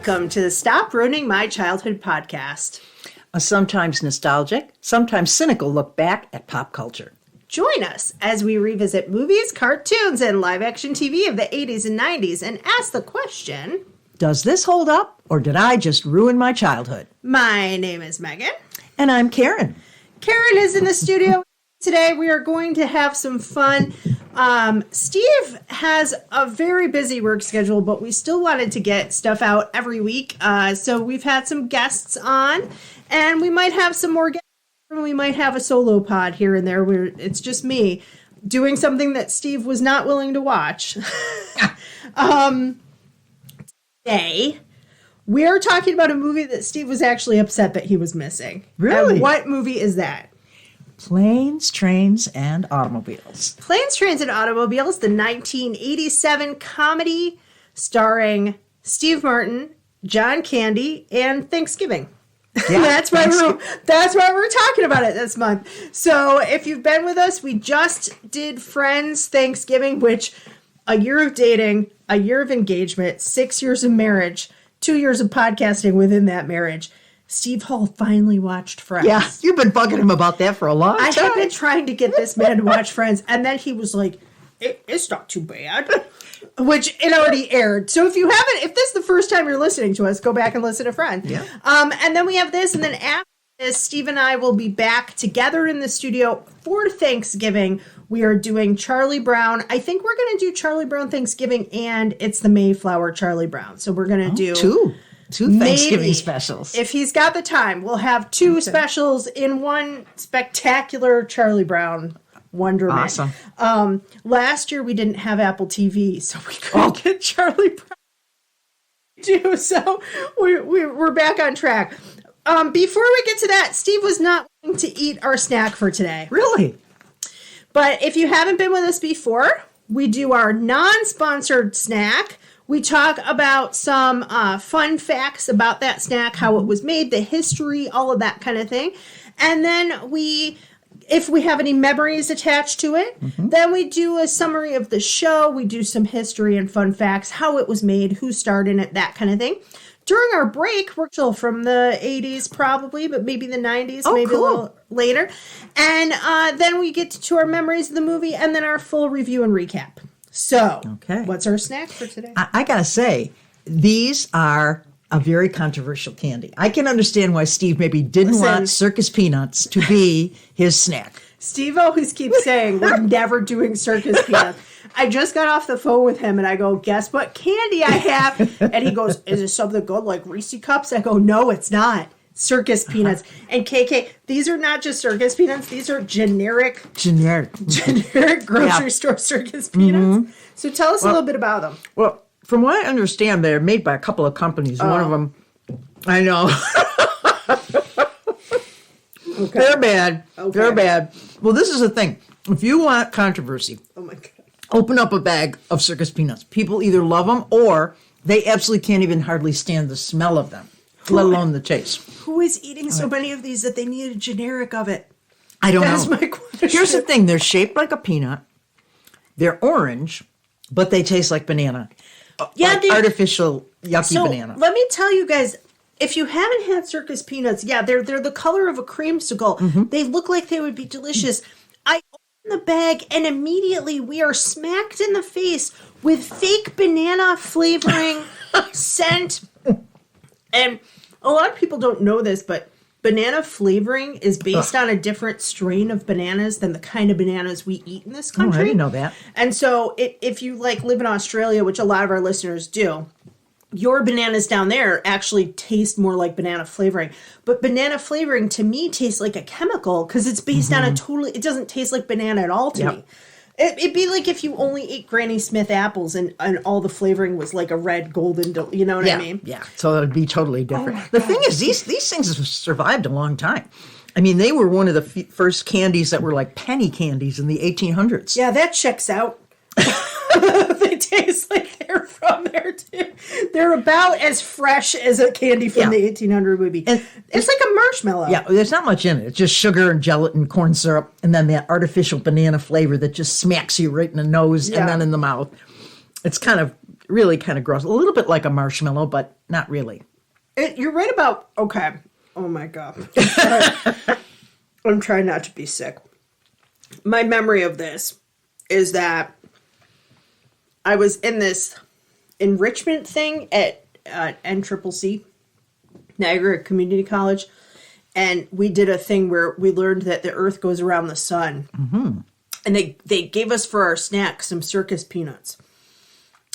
Welcome to the Stop Ruining My Childhood podcast. A sometimes nostalgic, sometimes cynical look back at pop culture. Join us as we revisit movies, cartoons, and live-action TV of the 80s and 90s and ask the question, does this hold up, or did I just ruin my childhood? My name is Megan. And I'm Karen. Karen is in the studio. Today we are going to have some fun. Steve has a very busy work schedule, but we still wanted to get stuff out every week. So we've had some guests on, and we might have some more guests. We might have a solo pod here and there where it's just me doing something that Steve was not willing to watch. Today, we are talking about a movie that Steve was actually upset that he was missing. Really? And what movie is that? Planes, Trains, and Automobiles. Planes, Trains, and Automobiles, the 1987 comedy starring Steve Martin, John Candy, and Thanksgiving. Yeah, that's why we're talking about it this month. So if you've been with us, we just did Friends Thanksgiving, which a year of dating, a year of engagement, 6 years of marriage, 2 years of podcasting within that marriage. Steve Hall finally watched Friends. Yeah, you've been bugging him about that for a long time. I have been trying to get this man to watch Friends, and then he was like, it's not too bad, which it already aired. So if this is the first time you're listening to us, go back and listen to Friends. Yeah. And then we have this, and then after this, Steve and I will be back together in the studio for Thanksgiving. We are doing Charlie Brown. I think we're going to do Charlie Brown Thanksgiving, and it's the Mayflower Charlie Brown. So we're going to do Two Thanksgiving specials. If he's got the time, we'll have two specials in one spectacular Charlie Brown wonderment. Awesome. Last year we didn't have Apple TV, so we couldn't get Charlie Brown too. So we're back on track. Before we get to that, Steve was not willing to eat our snack for today. Really? But if you haven't been with us before, we do our non-sponsored snack. We talk about some fun facts about that snack, how it was made, the history, all of that kind of thing. And then if we have any memories attached to it, then we do a summary of the show. We do some history and fun facts, how it was made, who starred in it, that kind of thing. During our break, we're still from the 80s probably, but maybe the 90s, a little later. And then we get to our memories of the movie and then our full review and recap. So, What's our snack for today? I got to say, these are a very controversial candy. I can understand why Steve maybe didn't want Circus Peanuts to be his snack. Steve always keeps saying, we're never doing Circus Peanuts. I just got off the phone with him and I go, guess what candy I have? And he goes, is it something good like Reese Cups? I go, no, it's not. Circus Peanuts. And KK, these are not just Circus Peanuts. These are generic grocery store Circus Peanuts. So tell us a little bit about them. Well, from what I understand, they're made by a couple of companies. One of them, I know. They're bad. Okay. They're bad. Well, this is the thing. If you want controversy, oh my God, open up a bag of Circus Peanuts. People either love them or they absolutely can't even hardly stand the smell of them, let alone the taste. Who is eating so many of these that they need a generic of it? I don't know. That's my question. Here's the thing. They're shaped like a peanut. They're orange, but they taste like banana. Yeah, like artificial yucky banana. Let me tell you guys, if you haven't had Circus Peanuts, they're the color of a creamsicle. They look like they would be delicious. I open the bag and immediately we are smacked in the face with fake banana flavoring scent. And a lot of people don't know this, but banana flavoring is based on a different strain of bananas than the kind of bananas we eat in this country. Oh, I didn't know that. And so if you live in Australia, which a lot of our listeners do, your bananas down there actually taste more like banana flavoring. But banana flavoring to me tastes like a chemical because it's based on it doesn't taste like banana at all to me. It'd be like if you only ate Granny Smith apples and all the flavoring was like a red golden, you know what I mean? Yeah, so it would be totally different. The thing is, these things have survived a long time. I mean, they were one of the first candies that were like penny candies in the 1800s. Yeah, that checks out. They taste like they're from there too. They're about as fresh as a candy from the 1800 would be. And it's like a marshmallow. Yeah, there's not much in it. It's just sugar and gelatin, corn syrup, and then that artificial banana flavor that just smacks you right in the nose and then in the mouth. It's kind of really kind of gross. A little bit like a marshmallow, but not really. You're right about, okay. Oh my God. I'm trying not to be sick. My memory of this is that I was in this enrichment thing at NCCC, Niagara Community College, and we did a thing where we learned that the Earth goes around the sun. Mm-hmm. And they gave us for our snack some Circus Peanuts.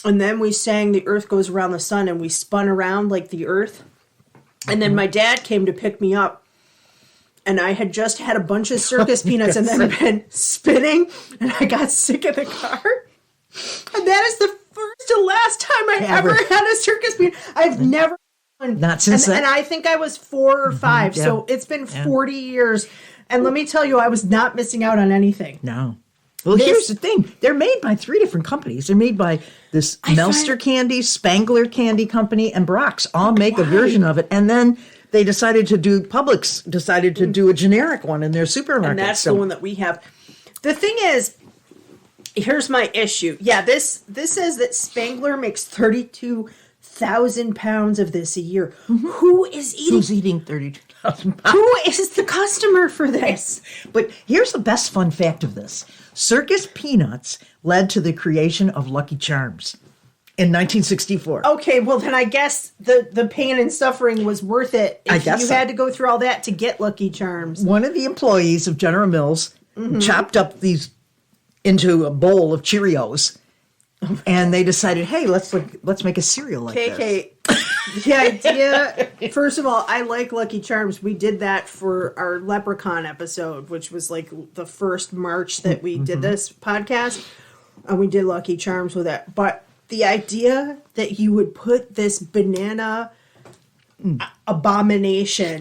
And then we sang The Earth Goes Around the Sun, and we spun around like the Earth. And then my dad came to pick me up, and I had just had a bunch of Circus Peanuts and then been spinning, and I got sick in the car. And that is the first and last time I ever had a Circus Peanut. I've never. Not since then. And I think I was 4 or 5, so it's been 40 years. And let me tell you, I was not missing out on anything. No. Well, here's the thing. They're made by 3 different companies. They're made by this Melster Candy, Spangler Candy Company, and Brock's. All make a version of it. And then they decided to do, Publix decided to do a generic one in their supermarket. And that's the one that we have. The thing is, here's my issue. Yeah, this says that Spangler makes 32,000 pounds of this a year. Mm-hmm. Who's eating 32,000 pounds? Who is the customer for this? But here's the best fun fact of this. Circus Peanuts led to the creation of Lucky Charms in 1964. Okay, well then I guess the pain and suffering was worth it if you had to go through all that to get Lucky Charms. One of the employees of General Mills chopped up these into a bowl of Cheerios, and they decided, hey, let's make a cereal like this. The idea, first of all, I like Lucky Charms. We did that for our Leprechaun episode, which was like the first March that we did this podcast, and we did Lucky Charms with it. But the idea that you would put this banana abomination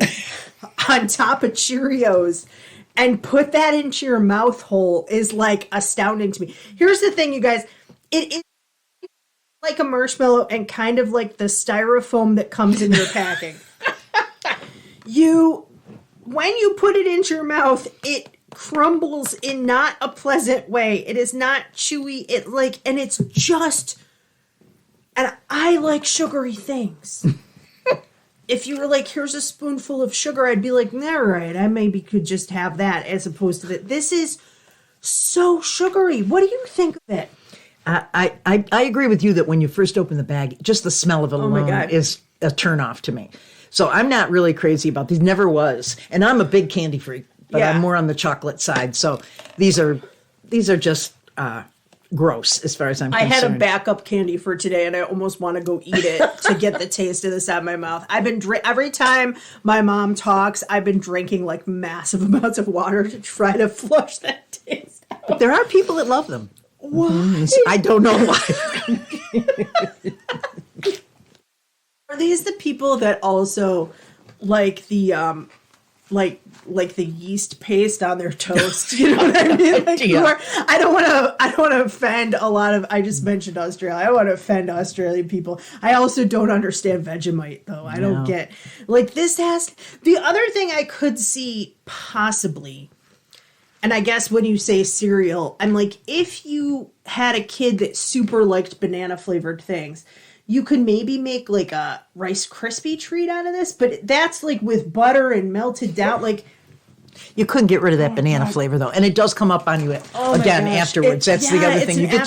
on top of Cheerios and put that into your mouth hole is like astounding to me. Here's the thing, you guys. It is like a marshmallow and kind of like the styrofoam that comes in your packing. When you put it into your mouth, it crumbles in not a pleasant way. It is not chewy. And it's just, and I like sugary things. If you were like, here's a spoonful of sugar, I'd be like, all right, I maybe could just have that as opposed to that. This is so sugary. What do you think of it? I agree with you that when you first open the bag, just the smell of it alone is a turnoff to me. So I'm not really crazy about these. Never was. And I'm a big candy freak, but I'm more on the chocolate side. So these are just gross as far as I'm concerned. I had a backup candy for today, and I almost want to go eat it to get the taste of this out of my mouth. I've been every time my mom talks, I've been drinking like massive amounts of water to try to flush that taste out. But there are people that love them. Why? I don't know why. Are these the people that also like the like the yeast paste on their toast? You know what I mean? Like, I don't want to offend a lot of. I just mentioned Australia. I don't want to offend Australian people. I also don't understand Vegemite though. I don't get like this has the other thing I could see possibly. And I guess when you say cereal, I'm like, if you had a kid that super liked banana flavored things, you could maybe make like a Rice Krispie treat out of this. But that's like with butter and melted down. Like, you couldn't get rid of that banana flavor though, and it does come up on you again afterwards. That's the other thing. You get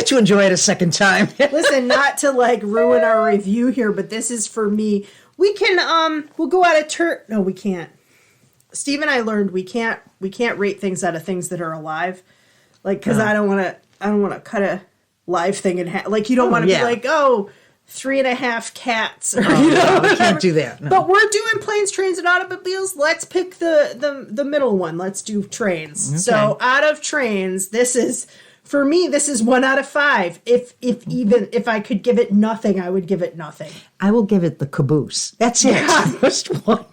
to enjoy it a second time. Listen, not to like ruin our review here, but this is for me. We can we'll go out of No, we can't. Steve and I learned we can't rate things out of things that are alive, like because I don't want to cut a live thing in half. Like you don't want to be like 3.5 cats. Or, we can't do that. No. But we're doing planes, trains, and automobiles. Let's pick the middle one. Let's do trains. Okay. So out of trains, this is. For me, this is 1 out of 5. If I could give it nothing, I would give it nothing. I will give it the caboose. That's it. Yeah. Just one.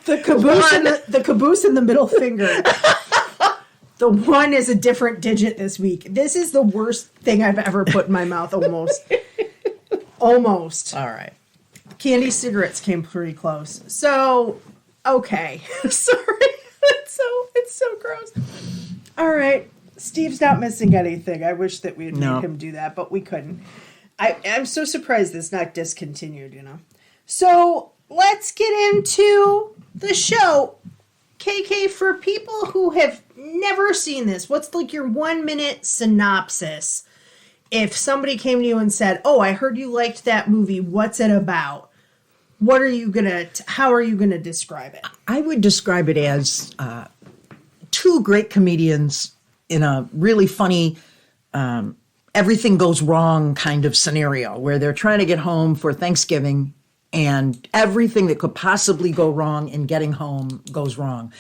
The caboose and the caboose and the middle finger. The 1 is a different digit this week. This is the worst thing I've ever put in my mouth. Almost. All right. Candy cigarettes came pretty close. So okay. Sorry. It's so gross. All right. Steve's not missing anything. I wish that we had made him do that, but we couldn't. I'm so surprised it's not discontinued, So let's get into the show. KK, for people who have never seen this, what's like your 1-minute synopsis? If somebody came to you and said, "Oh, I heard you liked that movie. What's it about?" How are you gonna describe it? I would describe it as two great comedians in a really funny, everything goes wrong kind of scenario where they're trying to get home for Thanksgiving and everything that could possibly go wrong in getting home goes wrong.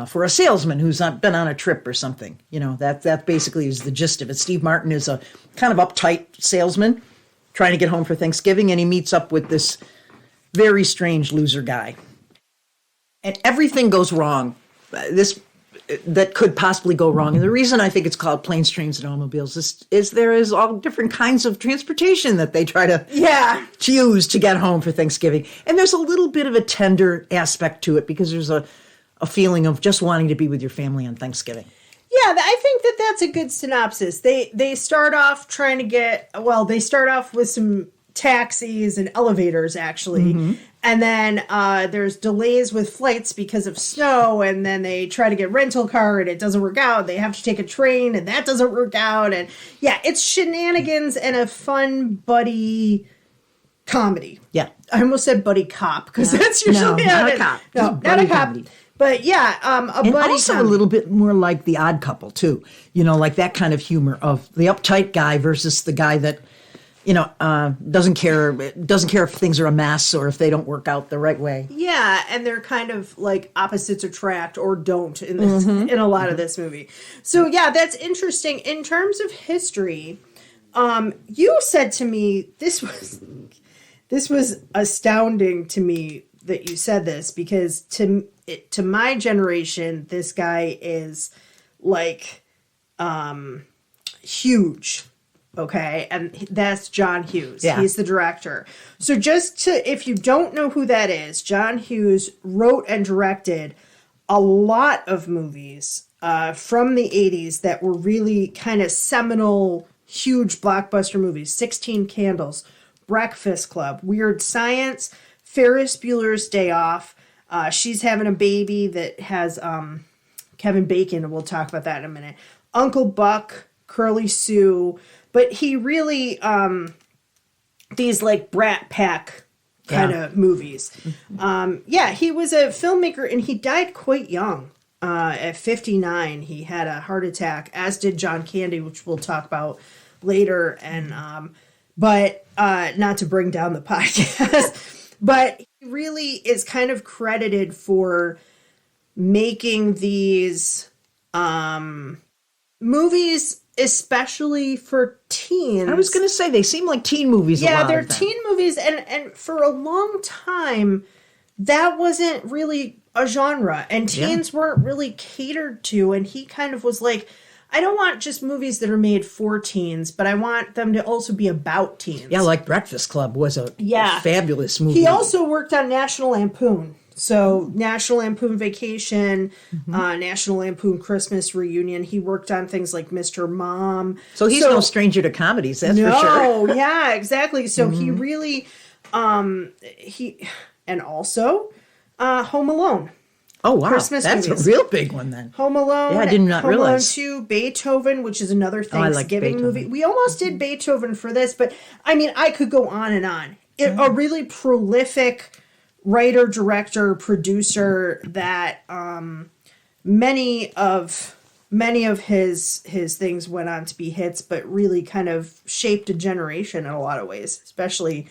For a salesman who's not been on a trip or something, that basically is the gist of it. Steve Martin is a kind of uptight salesman trying to get home for Thanksgiving, and he meets up with this very strange loser guy. And everything goes wrong. That could possibly go wrong. And the reason I think it's called Planes, Trains, and Automobiles is there is all different kinds of transportation that they try to use to get home for Thanksgiving. And there's a little bit of a tender aspect to it because there's a feeling of just wanting to be with your family on Thanksgiving. Yeah, I think that's a good synopsis. They start off they start off with some taxis and elevators, actually. Mm-hmm. And then there's delays with flights because of snow, and then they try to get rental car, and it doesn't work out. They have to take a train, and that doesn't work out. And yeah, it's shenanigans and a fun buddy comedy. Yeah. I almost said buddy cop, because that's usually not a cop. No, not a cop. Comedy. But yeah, and buddy also comedy. A little bit more like The Odd Couple, too. Like that kind of humor of the uptight guy versus the guy that doesn't care if things are a mess or if they don't work out the right way. Yeah, and they're kind of like opposites attract or don't in this, in a lot of this movie. So yeah, that's interesting. In terms of history, you said to me this was astounding to me that you said this, because to my generation, this guy is like huge. Okay, and that's John Hughes. Yeah. He's the director. So if you don't know who that is, John Hughes wrote and directed a lot of movies from the 80s that were really kind of seminal, huge blockbuster movies. 16 Candles, Breakfast Club, Weird Science, Ferris Bueller's Day Off. She's having a baby that has Kevin Bacon, and we'll talk about that in a minute. Uncle Buck, Curly Sue. But he really, these like Brat Pack kind of movies. He was a filmmaker, and he died quite young. At 59, he had a heart attack, as did John Candy, which we'll talk about later. And but not to bring down the podcast, but he really is kind of credited for making these movies, especially for teens. I was going to say, they seem like teen movies. Yeah, they're teen movies. And for a long time, that wasn't really a genre. And teens weren't really catered to. And he kind of was like, I don't want just movies that are made for teens, but I want them to also be about teens. Yeah, like Breakfast Club was a fabulous movie. He also worked on National Lampoon. So National Lampoon Vacation, National Lampoon Christmas Reunion. He worked on things like Mr. Mom. So he's no stranger to comedies, that's for sure. No, yeah, exactly. So he really, and also Home Alone. Oh, wow. Christmas that's movies. a real big one then. Home Alone. Yeah, I did not realize. Home Alone 2, Beethoven, which is another Thanksgiving movie. We almost did Beethoven for this, but I mean, I could go on and on. A really prolific writer, director, producer that many of his things went on to be hits, but really kind of shaped a generation in a lot of ways, especially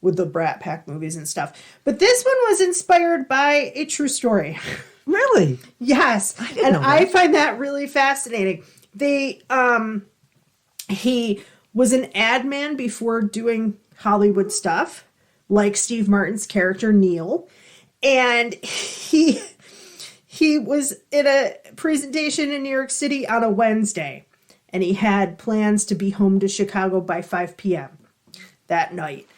with the Brat Pack movies and stuff. But this one was inspired by a true story. Really? Yes. I find that really fascinating. He was an ad man before doing Hollywood stuff, like Steve Martin's character, Neal. And he was in a presentation in New York City on a Wednesday, and he had plans to be home to Chicago by 5 p.m. that night.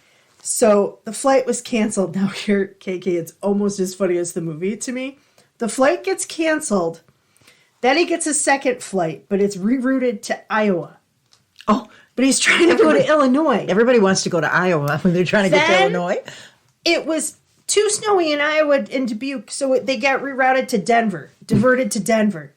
So the flight was canceled. Now here, KK, it's almost as funny as the movie to me. The flight gets canceled. Then he gets a second flight, but it's rerouted to Iowa. Oh, but he's trying to go to Illinois. Everybody wants to go to Iowa when they're trying to get to Illinois. It was too snowy in Iowa and Dubuque, so they got rerouted to Denver, diverted to Denver.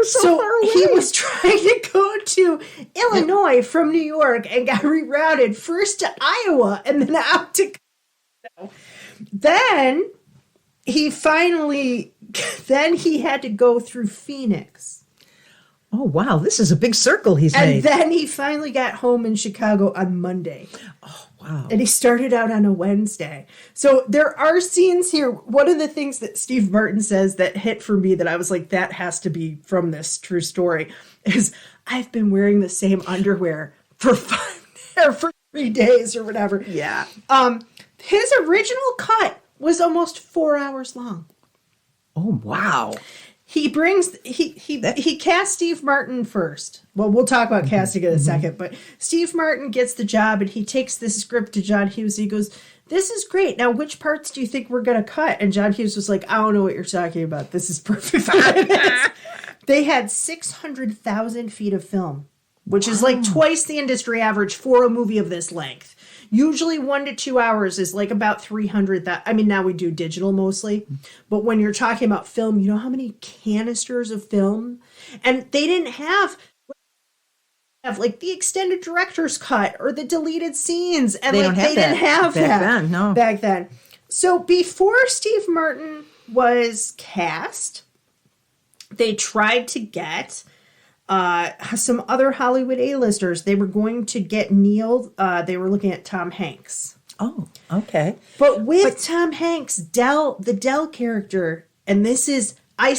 So he was trying to go to Illinois from New York and got rerouted first to Iowa and then out to Colorado. Then he had to go through Phoenix. Oh, wow. This is a big circle he's made. And then he finally got home in Chicago on Monday. Oh, wow. And he started out on a Wednesday. So there are scenes here. One of the things that Steve Martin says that hit for me that I was like, that has to be from this true story, is I've been wearing the same underwear for 3 days or whatever. Yeah. His original cut was almost 4 hours long. Oh, wow. He cast Steve Martin first. Well, we'll talk about casting in a second, but Steve Martin gets the job and he takes the script to John Hughes. He goes, "This is great. Now, which parts do you think we're going to cut?" And John Hughes was like, "I don't know what you're talking about. This is perfect." They had 600,000 feet of film, which is like twice the industry average for a movie of this length. Usually 1 to 2 hours is like about 300. I mean, now we do digital mostly. But when you're talking about film, you know how many canisters of film? And they didn't have like the extended director's cut or the deleted scenes. And they didn't have that back then. So before Steve Martin was cast, they tried to get some other Hollywood A-listers. They were going to get Neal. They were looking at Tom Hanks. Oh, okay. But Tom Hanks, the Del character, and this is, I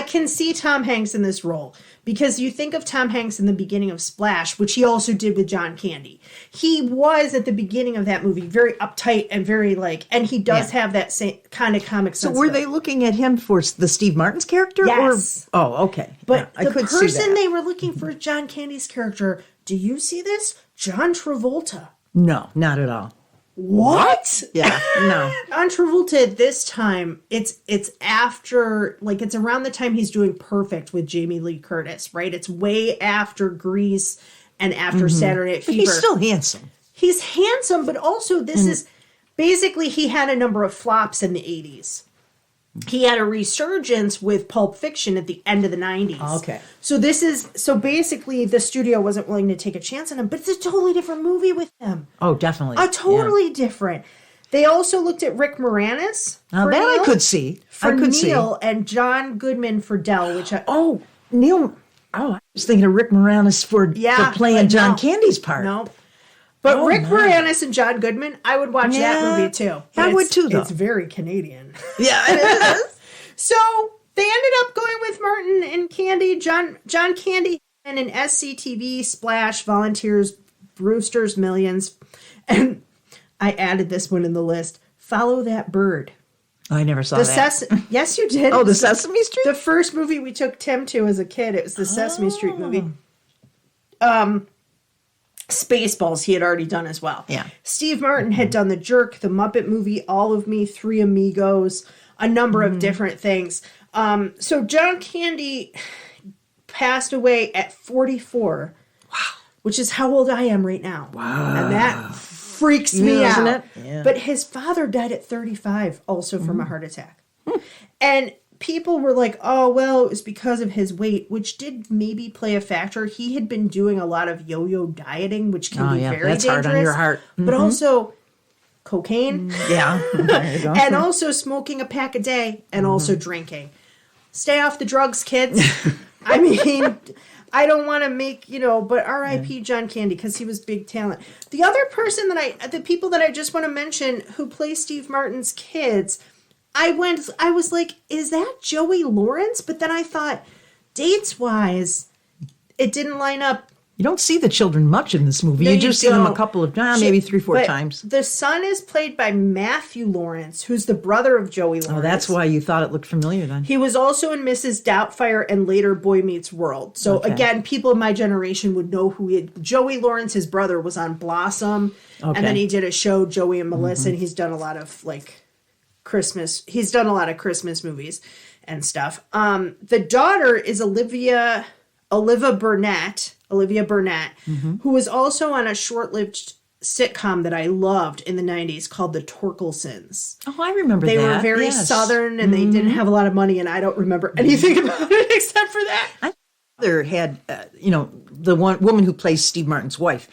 can see Tom Hanks in this role because you think of Tom Hanks in the beginning of Splash, which he also did with John Candy. He was at the beginning of that movie very uptight and very and he does have that same kind of comic sense. So were they looking at him for the Steve Martin's character? Yes. Okay. But the person they were looking for John Candy's character, do you see this? John Travolta. No, not at all. What? Yeah, no. John Travolta this time, it's after, it's around the time he's doing Perfect with Jamie Lee Curtis, right? It's way after Grease and after Saturday Night Fever. But he's still handsome. He's handsome, but also this is, basically he had a number of flops in the 80s. He had a resurgence with Pulp Fiction at the end of the 90s. Okay. So basically the studio wasn't willing to take a chance on him, but it's a totally different movie with him. Oh, definitely. Totally different. They also looked at Rick Moranis. Now that Neal, I could see. For Neal and John Goodman for Del, which Neal. I was thinking of Rick Moranis for playing John Candy's part. No. But Rick Moranis and John Goodman, I would watch that movie too. I would too, though. It's very Canadian. Yeah, it is. So they ended up going with Martin and Candy. John Candy and an SCTV, Splash, Volunteers, Brewster's Millions. And I added this one in the list. Follow That Bird. I never saw that. Yes, you did. Oh, the Sesame Street? The first movie we took Tim to as a kid. It was the Sesame Street movie. Spaceballs he had already done as well. Yeah. Steve Martin had done The Jerk, The Muppet Movie, All of Me, Three Amigos, a number of different things. So John Candy passed away at 44. Wow. Which is how old I am right now. Wow. And that freaks me out. Isn't it? Yeah. But his father died at 35, also from a heart attack. And people were like, oh, well, it was because of his weight, which did maybe play a factor. He had been doing a lot of yo-yo dieting, which can be very dangerous. Hard on your heart. But also cocaine. Yeah. There you go. And also smoking a pack a day and also drinking. Stay off the drugs, kids. I mean, I don't want to make, but R.I.P. John Candy, because he was big talent. The other person the people that I just want to mention who play Steve Martin's kids, I was like, is that Joey Lawrence? But then I thought, dates-wise, it didn't line up. You don't see the children much in this movie. No, you just see them a couple of times, maybe 3-4 times. The son is played by Matthew Lawrence, who's the brother of Joey Lawrence. Oh, that's why you thought it looked familiar then. He was also in Mrs. Doubtfire and later Boy Meets World. So again, people of my generation would know who Joey Lawrence, his brother, was on Blossom. Okay. And then he did a show, Joey and Melissa, and he's done a lot of Christmas. He's done a lot of Christmas movies and stuff. The daughter is Olivia Burnett. Olivia Burnett, who was also on a short-lived sitcom that I loved in the 90s called The Torkelsons. Oh, I remember they that. They were very Southern, and they didn't have a lot of money, and I don't remember anything about it except for that. My mother had, the one woman who plays Steve Martin's wife.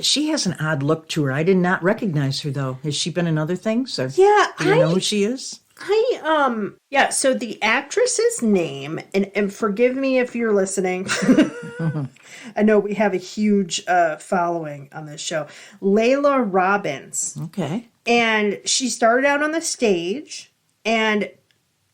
She has an odd look to her. I did not recognize her, though. Has she been in other things? Or do you know who she is? So the actress's name, and forgive me if you're listening. I know we have a huge following on this show. Layla Robbins. Okay. And she started out on the stage, and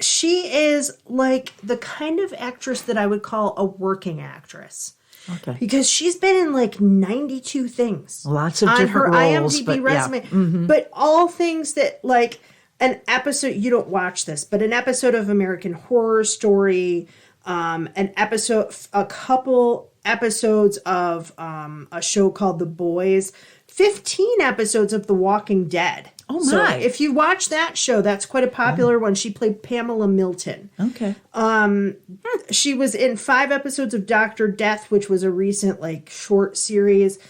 she is like the kind of actress that I would call a working actress. Okay. Because she's been in like 92 things. Lots of different roles. On her IMDb resume. Yeah. But all things that like an episode, you don't watch this, but an episode of American Horror Story, a couple episodes of a show called The Boys, 15 episodes of The Walking Dead. Oh, my. So if you watch that show, that's quite a popular one. She played Pamela Milton. Okay. She was in 5 episodes of Dr. Death, which was a recent, like, short series.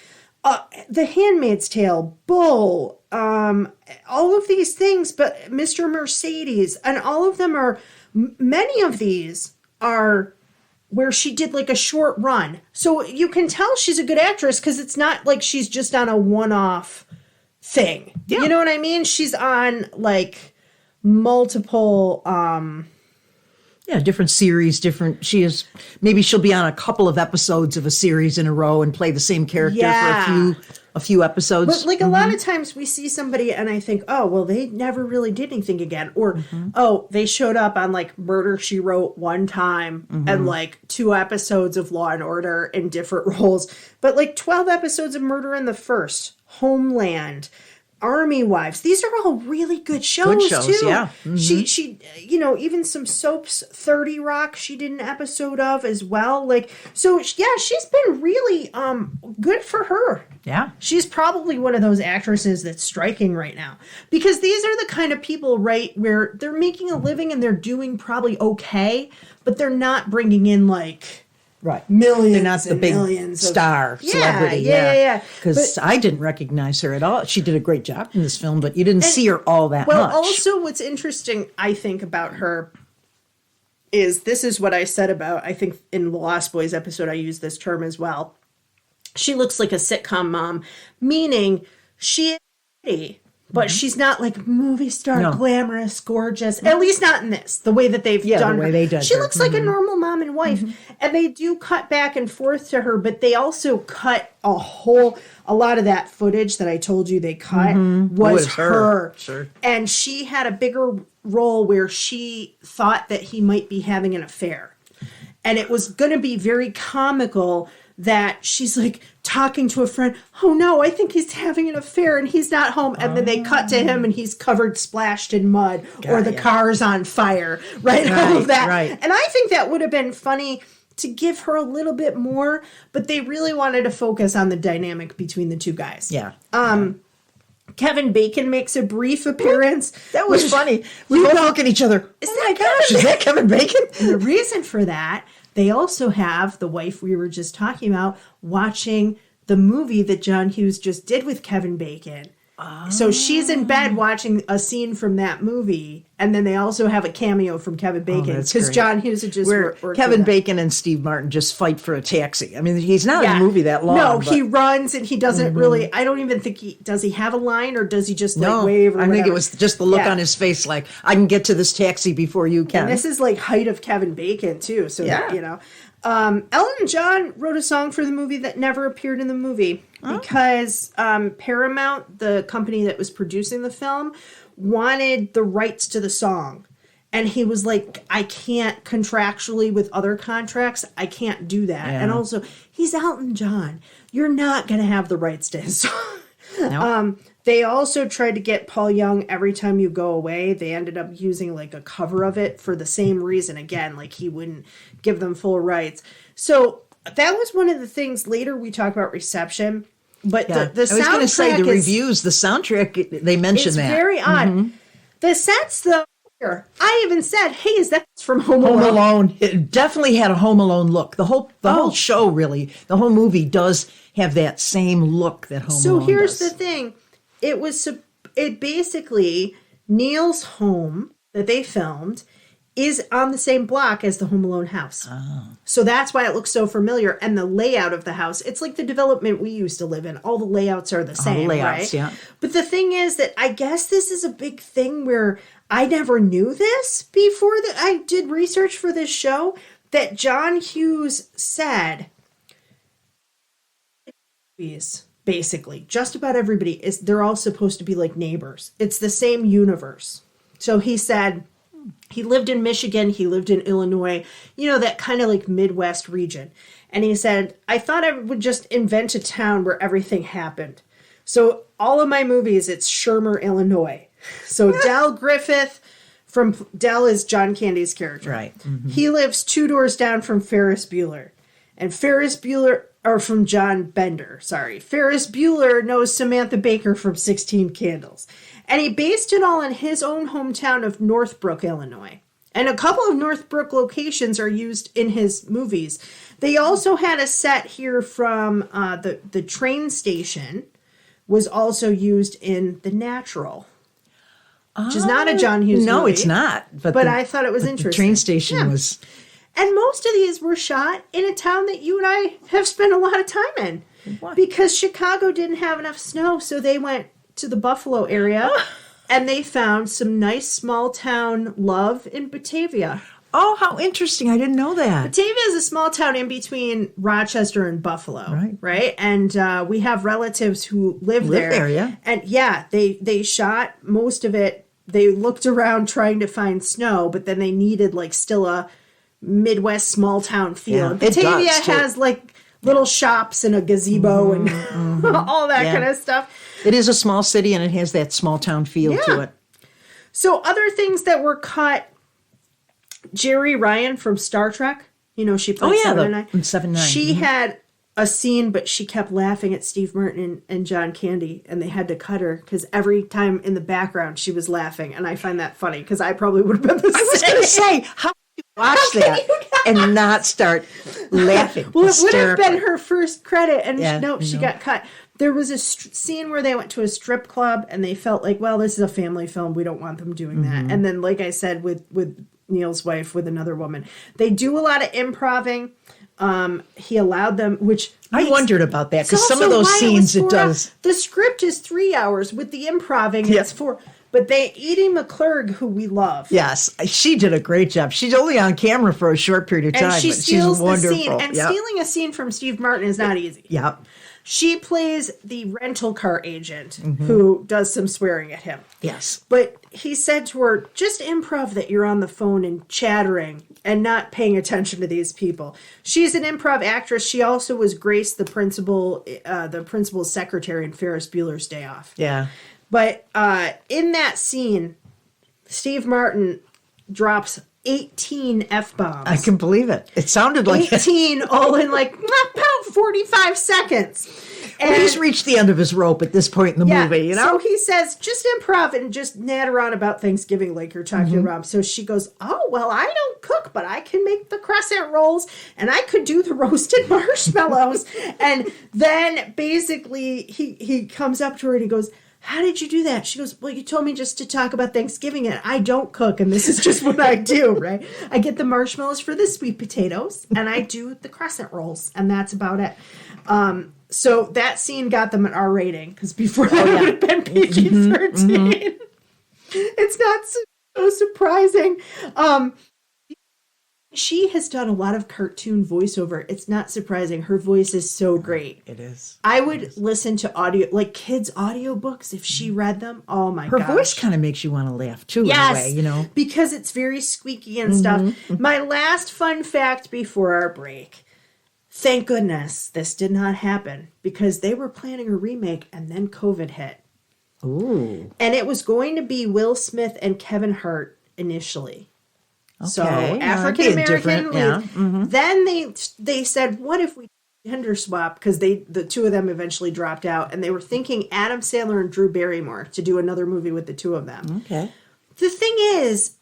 The Handmaid's Tale, Bull, all of these things, but Mr. Mercedes, and all of them are, many of these are where she did like a short run. So you can tell she's a good actress because it's not like she's just on a one-off thing. Yeah. You know what I mean? She's on like multiple different series, maybe she'll be on a couple of episodes of a series in a row and play the same character for a few episodes. But like a lot of times we see somebody and I think, oh, well, they never really did anything again. Or, oh, they showed up on like Murder, She Wrote one time and like 2 episodes of Law and Order in different roles. But like 12 episodes of Murder in the First, Homeland, Army Wives. These are all really good shows, too. Yeah. She, even some soaps, 30 Rock, she did an episode of as well. Like, so yeah, she's been really good for her. Yeah. She's probably one of those actresses that's striking right now. Because these are the kind of people, right, where they're making a living and they're doing probably okay, but they're not bringing in like millions. They're not the big star celebrity. Yeah. Because I didn't recognize her at all. She did a great job in this film, but you didn't see her all that much. Well, also what's interesting, I think, about her is this is what I said about, I think in the Lost Boys episode, I used this term as well. She looks like a sitcom mom, meaning she is pretty, but she's not like movie star, glamorous, gorgeous. At least not in this, the way that they've done her. She looks like a normal mom and wife. And they do cut back and forth to her, but they also cut a lot of that footage that I told you they cut was her. Sure. And she had a bigger role where she thought that he might be having an affair. And it was going to be very comical that she's like talking to a friend, oh no, I think he's having an affair and he's not home. And then they cut to him and he's covered, splashed in mud, or the car's on fire, right? All of that. Right. And I think that would have been funny to give her a little bit more, but they really wanted to focus on the dynamic between the two guys. Yeah. Kevin Bacon makes a brief appearance. That was funny. We both look at each other. Is that Kevin Bacon? And the reason for that, they also have the wife we were just talking about watching the movie that John Hughes just did with Kevin Bacon. Oh. So she's in bed watching a scene from that movie, and then they also have a cameo from Kevin Bacon because John Hughes had just worked Kevin Bacon and Steve Martin just fight for a taxi. I mean, he's not in the movie that long. No, he runs and he doesn't really. I don't even think does he have a line or does he just like wave? Or I think it was just the look on his face, like I can get to this taxi before you can. And this is like height of Kevin Bacon too. So Elton John wrote a song for the movie that never appeared in the movie because Paramount, the company that was producing the film, wanted the rights to the song. And he was like, I can't contractually with other contracts, I can't do that. Yeah. And also, he's Elton John. You're not going to have the rights to his song. Nope. They also tried to get Paul Young, Every Time You Go Away. They ended up using like a cover of it for the same reason. Again, like he wouldn't give them full rights. So that was one of the things later we talk about reception. But the soundtrack I was going to say the reviews, the soundtrack, they mentioned that. It's very odd. The sets, though, here. I even said, "Hey, is that from Home Alone?" Home Alone. It definitely had a Home Alone look. The whole show, really, the whole movie does have that same look that Home Alone does. So here's the thing. It basically, Neal's home that they filmed is on the same block as the Home Alone house. Oh. So that's why it looks so familiar. And the layout of the house, it's like the development we used to live in. All the layouts are the same, all the layouts, right? Yeah. But the thing is that I guess this is a big thing where I never knew this before that I did research for this show, that John Hughes said, basically, just about everybody, they're all supposed to be like neighbors. It's the same universe. So he said, he lived in Michigan, he lived in Illinois, that kind of like Midwest region. And he said, I thought I would just invent a town where everything happened. So all of my movies, it's Shermer, Illinois. So Del Griffith, Del is John Candy's character. Right. Mm-hmm. He lives 2 doors down from Ferris Bueller. And Ferris Bueller, or from John Bender, sorry. Ferris Bueller knows Samantha Baker from 16 Candles. And he based it all in his own hometown of Northbrook, Illinois. And a couple of Northbrook locations are used in his movies. They also had a set here from the train station was also used in The Natural, which is not a John Hughes movie. No, it's not. But I thought it was interesting. The train station was... And most of these were shot in a town that you and I have spent a lot of time in. What? Because Chicago didn't have enough snow, so they went to the Buffalo area, and they found some nice small town love in Batavia. Oh, how interesting. I didn't know that. Batavia is a small town in between Rochester and Buffalo. Right? And we have relatives who live there. Yeah. And yeah, they shot most of it. They looked around trying to find snow, but then they needed still a Midwest small town feel. Yeah, Batavia has little shops and a gazebo and all that kind of stuff. It is a small city and it has that small town feel to it. So other things that were cut, Jerry Ryan from Star Trek, she played 7 9. She had a scene, but she kept laughing at Steve Martin and John Candy, and they had to cut her because every time in the background she was laughing, and I find that funny because I probably would have been the same. I was going to say, how watch that and not start laughing. Well, it would have been her first credit, and she got cut. There was a scene where they went to a strip club, and they felt like, well, this is a family film. We don't want them doing that. And then, like I said, with Neal's wife, with another woman, they do a lot of improving. He allowed them, which I wondered about that because some of those scenes it does. The script is 3 hours with the improving. It's 4. But Edie McClurg, who we love. Yes, she did a great job. She's only on camera for a short period of time, and she steals she's wonderful. The scene. And stealing a scene from Steve Martin is not easy. Yep. She plays the rental car agent who does some swearing at him. Yes. But he said to her, just improv that you're on the phone and chattering and not paying attention to these people. She's an improv actress. She also was Grace, the principal's secretary in Ferris Bueller's Day Off. Yeah. But in that scene, Steve Martin drops 18 F-bombs. I can believe it. It sounded like 18 all in about 45 seconds. And he's reached the end of his rope at this point in the movie, So he says, just improv and just natter on about Thanksgiving like you're talking to Rob. So she goes, oh, well, I don't cook, but I can make the crescent rolls and I could do the roasted marshmallows. And then basically he comes up to her and he goes, how did you do that? She goes, well, you told me just to talk about Thanksgiving and I don't cook and this is just what I do, right? I get the marshmallows for the sweet potatoes and I do the crescent rolls and that's about it. So that scene got them an R rating because before that it would have been PG-13. It's not so surprising. She has done a lot of cartoon voiceover. It's not surprising. Her voice is so great. It is. I would listen to audio, like kids' audiobooks if she read them. Oh my god. Her voice kind of makes you want to laugh too, in a way, because it's very squeaky and stuff. My last fun fact before our break. Thank goodness this did not happen because they were planning a remake and then COVID hit. Ooh. And it was going to be Will Smith and Kevin Hart initially. Okay. So African American lead. Then they said, what if we gender swap? Because the two of them eventually dropped out, and they were thinking Adam Sandler and Drew Barrymore to do another movie with the two of them. Okay. The thing is,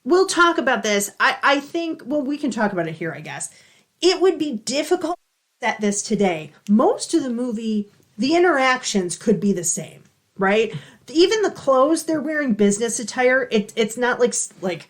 we'll talk about this. I think, well, we can talk about it here, I guess. It would be difficult to set this today. Most of the movie, the interactions could be the same, right? Even the clothes, they're wearing business attire. It's not like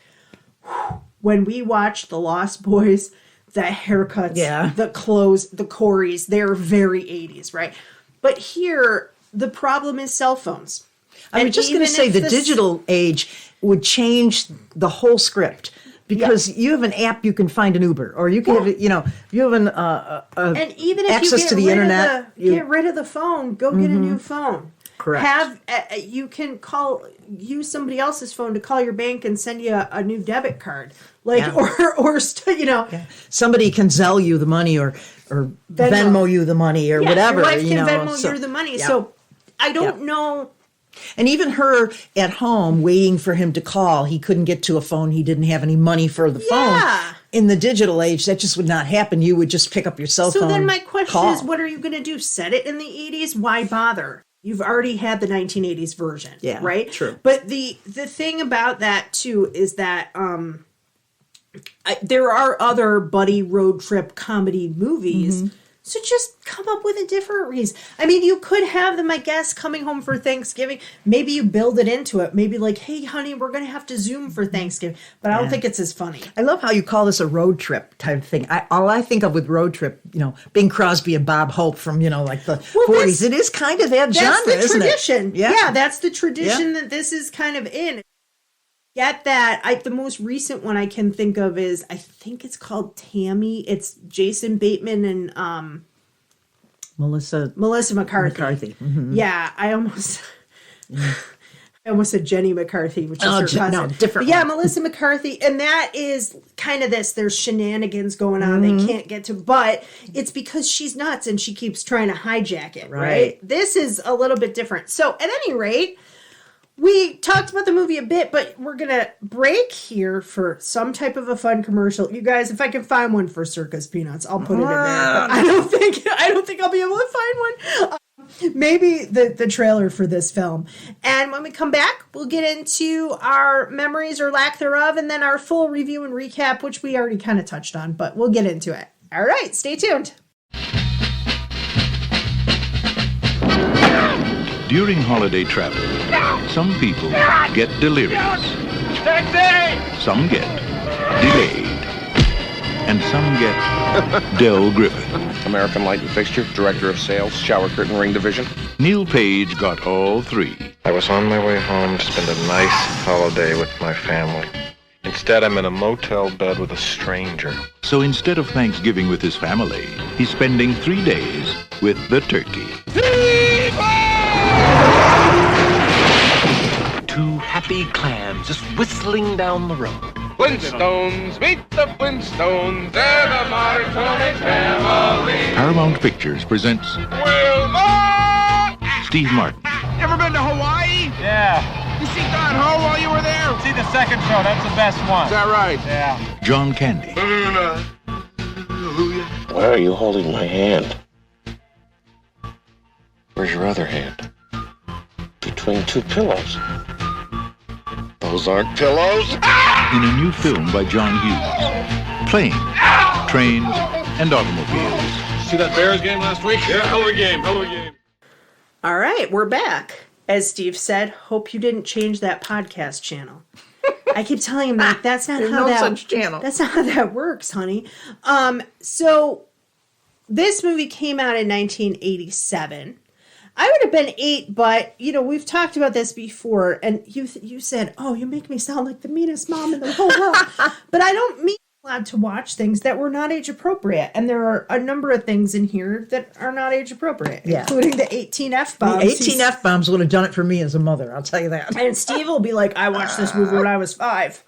when we watched The Lost Boys, the haircuts, the clothes, the Coreys, they're very 80s, right? But here, the problem is cell phones. I was just going to say the digital age would change the whole script. Because you have an app, you can find an Uber, or you can have, you have an and even if access to the internet. Get rid of the phone. Go get a new phone. Correct. You can use somebody else's phone to call your bank and send you a new debit card, somebody can Zelle you the money or Venmo you the money or whatever. Your wife can Venmo you the money. Yeah. So I don't know. And even her at home waiting for him to call, he couldn't get to a phone. He didn't have any money for the phone. In the digital age, that just would not happen. You would just pick up your cell phone. So then my question is, what are you going to do? Set it in the 80s? Why bother? You've already had the 1980s version, right? True. But the thing about that, too, is that there are other buddy road trip comedy movies. So just come up with a different reason. I mean, you could have them, I guess, coming home for Thanksgiving. Maybe you build it into it. Maybe like, hey, honey, we're going to have to Zoom for Thanksgiving. But I don't think it's as funny. I love how you call this a road trip type of thing. All I think of with road trip, Bing Crosby and Bob Hope from, like the 40s. It is kind of that genre, isn't it? That's the tradition. Yeah, that's the tradition that this is kind of in. Get that. The most recent one I can think of is, I think it's called Tammy. It's Jason Bateman and Melissa McCarthy. Mm-hmm. Yeah, I almost said Jenny McCarthy, which is her cousin. No, different. But Melissa McCarthy, and that is kind of this. There's shenanigans going on. They can't get to, but it's because she's nuts and she keeps trying to hijack it. Right. This is a little bit different. So at any rate, we talked about the movie a bit, but we're going to break here for some type of a fun commercial. You guys, if I can find one for Circus Peanuts, I'll put it in there. But I don't think I'll be able to find one. Maybe the trailer for this film. And when we come back, we'll get into our memories or lack thereof, and then our full review and recap, which we already kind of touched on, but we'll get into it. All right, stay tuned. During holiday travel, some people get delirious. Taxi! Some get delayed. And some get Del Griffith. American Light and Fixture, Director of Sales, Shower Curtain Ring Division. Neal Page got all three. I was on my way home to spend a nice holiday with my family. Instead, I'm in a motel bed with a stranger. So instead of Thanksgiving with his family, he's spending 3 days with the turkey. Two happy clams just whistling down the road. Flintstones, meet the Flintstones, they're the modern Tony family. Paramount Pictures presents Wilma! Steve Martin. You ever been to Hawaii? Yeah. You see Don Ho while you were there? See the second show, that's the best one. Is that right? Yeah. John Candy. Why are you holding my hand? Where's your other hand? Between two pillows. Those aren't pillows. In a new film by John Hughes. Planes, trains, and automobiles. See that Bears game last week? Yeah, hell of a game. All right, we're back. As Steve said, hope you didn't change that podcast channel. I keep telling him that that's not how such channel. That's not how that works, honey. So this movie came out in 1987. I would have been 8, but, we've talked about this before, and you said, oh, you make me sound like the meanest mom in the whole world. But I don't mean allowed to watch things that were not age appropriate. And there are a number of things in here that are not age appropriate, including the 18 F-bombs. The 18 F-bombs would have done it for me as a mother, I'll tell you that. And Steve will be like, I watched this movie when I was 5.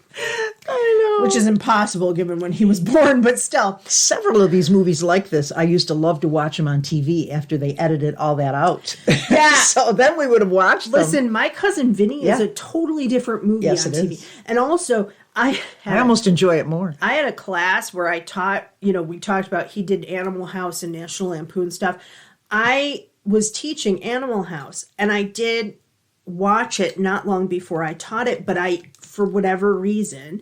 I know. Which is impossible given when he was born, but still. Several of these movies like this, I used to love to watch them on TV after they edited all that out. Yeah. So then we would have watched them. Listen, My Cousin Vinny is a totally different movie on TV. Is. And also, I almost enjoy it more. I had a class where I taught, we talked about, he did Animal House and National Lampoon stuff. I was teaching Animal House, and I did watch it not long before I taught it, but for whatever reason,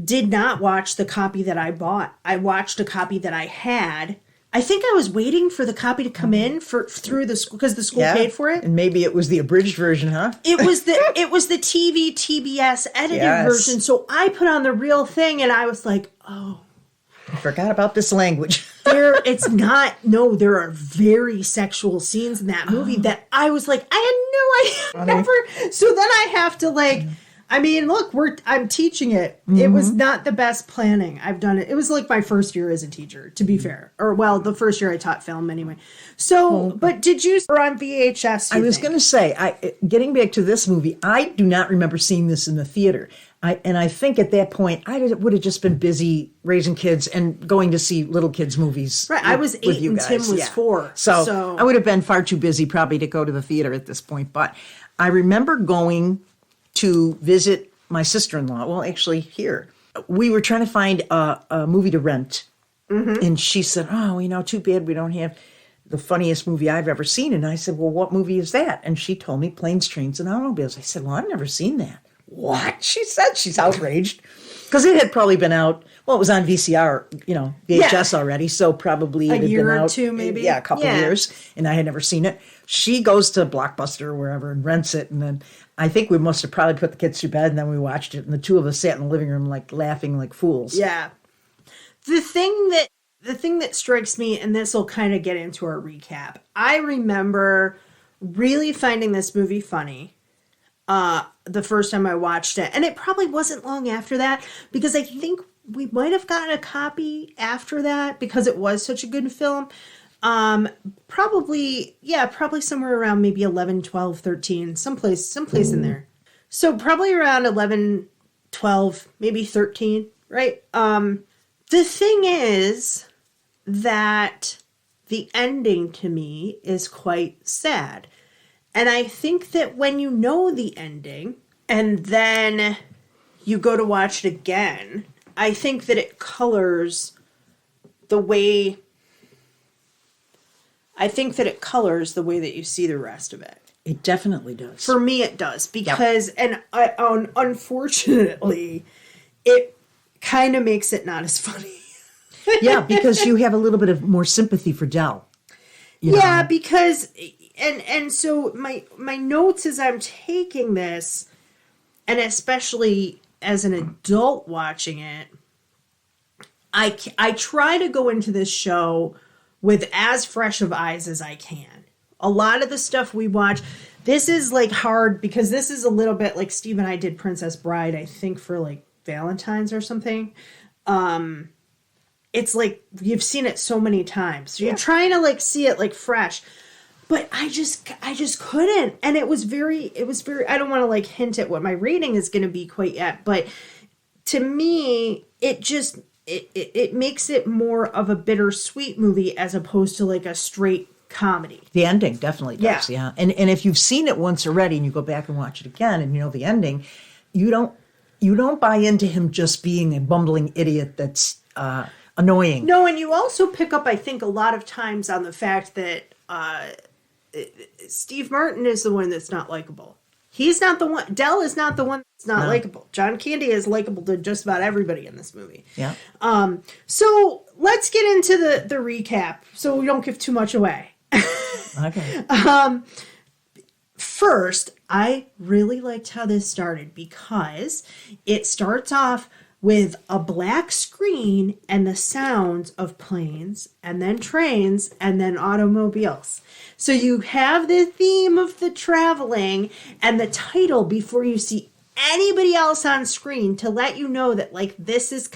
did not watch the copy that I bought. I watched a copy that I had. I think I was waiting for the copy to come in through the school because the school paid for it. And maybe it was the abridged version, huh? It was the TV TBS edited version. So I put on the real thing, and I was like, oh, I forgot about this language. there are very sexual scenes in that movie that I was like, I had no idea. So then I have to look, I'm teaching it. Mm-hmm. It was not the best planning. I've done it. It was like my first year as a teacher, to be fair. Or, well, the first year I taught film anyway. So, but did you, or on VHS? I was going to say, getting back to this movie, I do not remember seeing this in the theater. I think at that point, I would have just been busy raising kids and going to see little kids' movies. Right. I was 8 and Tim was 4. So I would have been far too busy probably to go to the theater at this point. But I remember going to visit my sister-in-law. Well, actually here. We were trying to find a movie to rent. Mm-hmm. And she said, oh, too bad we don't have the funniest movie I've ever seen. And I said, well, what movie is that? And she told me Planes, Trains, and Automobiles. I said, well, I've never seen that. What? She said. She's outraged. Because it had probably been out, well, it was on VCR, VHS already. So probably it had year been out. Or two, maybe. Yeah, a couple of years. And I had never seen it. She goes to Blockbuster or wherever and rents it. And then I think we must have probably put the kids to bed, and then we watched it, and the two of us sat in the living room like laughing like fools. Yeah. The thing that strikes me, and this will kind of get into our recap, I remember really finding this movie funny the first time I watched it. And it probably wasn't long after that, because I think we might have gotten a copy after that because it was such a good film. Probably somewhere around maybe 11, 12, 13, someplace in there. So probably around 11, 12, maybe 13, right? The thing is that the ending to me is quite sad. And I think that when you know the ending and then you go to watch it again, I think that it colors the way that you see the rest of it. It definitely does. For me, it does. Because, unfortunately, it kind of makes it not as funny. Yeah, because you have a little bit of more sympathy for Del. Yeah, because, and so my notes as I'm taking this, and especially as an adult watching it, I try to go into this show with as fresh of eyes as I can. A lot of the stuff we watch, this is like hard because this is a little bit like Steve and I did Princess Bride, I think for like Valentine's or something. It's like you've seen it so many times. So you're trying to like see it like fresh. But I just couldn't. And it was very, I don't want to like hint at what my rating is going to be quite yet, but to me, it makes it more of a bittersweet movie as opposed to like a straight comedy. The ending definitely does, yeah. And if you've seen it once already and you go back and watch it again and you know the ending, you don't buy into him just being a bumbling idiot that's annoying. No, and you also pick up, I think, a lot of times on the fact that Steve Martin is the one that's not likable. He's not the one. Del is not the one that's not likable. John Candy is likable to just about everybody in this movie. Yeah. So let's get into the recap so we don't give too much away. Okay. First, I really liked how this started because it starts off with a black screen and the sounds of planes and then trains and then automobiles. So you have the theme of the traveling and the title before you see anybody else on screen to let you know that like this is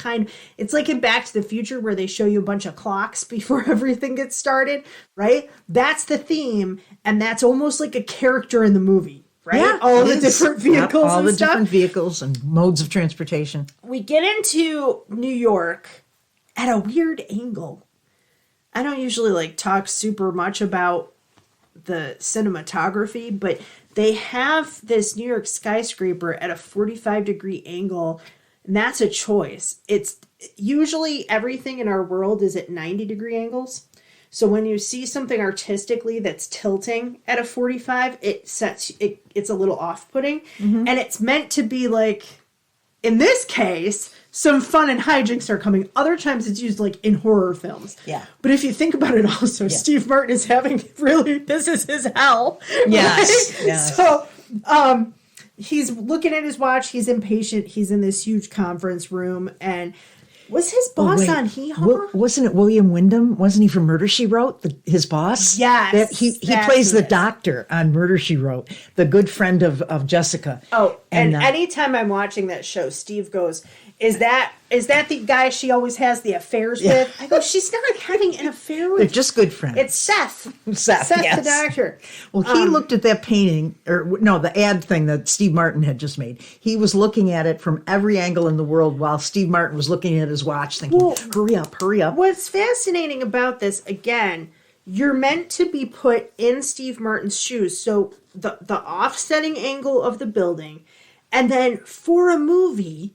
it's like in Back to the Future where they show you a bunch of clocks before everything gets started, right? That's the theme, and that's almost like a character in the movie. Right? Yeah, all the different vehicles all and the stuff. different vehicles and modes of transportation. We get into New York at a weird angle. I don't usually like talk super much about the cinematography, but they have this New York skyscraper at a 45-degree angle, and that's a choice. It's usually everything in our world is at 90-degree angles. So when you see something artistically that's tilting at a 45, it's a little off-putting. Mm-hmm. And it's meant to be like, in this case, some fun and hijinks are coming. Other times it's used like in horror films. Yeah. But if you think about it also, Steve Martin is having really, this is his hell. Yes. Right? Yes. So he's looking at his watch. He's impatient. He's in this huge conference room. And was his boss on Hee Haw? Wasn't it William Wyndham? Wasn't he from Murder, She Wrote? His boss? Yes. He plays the doctor on Murder, She Wrote, the good friend of Jessica. Oh, and anytime I'm watching that show, Steve goes, is that the guy she always has the affairs with? I go, she's not having an affair with. They're just good friends. It's Seth. Seth, the doctor. Well, he looked at that painting, the ad thing that Steve Martin had just made. He was looking at it from every angle in the world while Steve Martin was looking at his watch thinking, hurry up, hurry up. What's fascinating about this, again, you're meant to be put in Steve Martin's shoes. So the offsetting angle of the building, and then for a movie,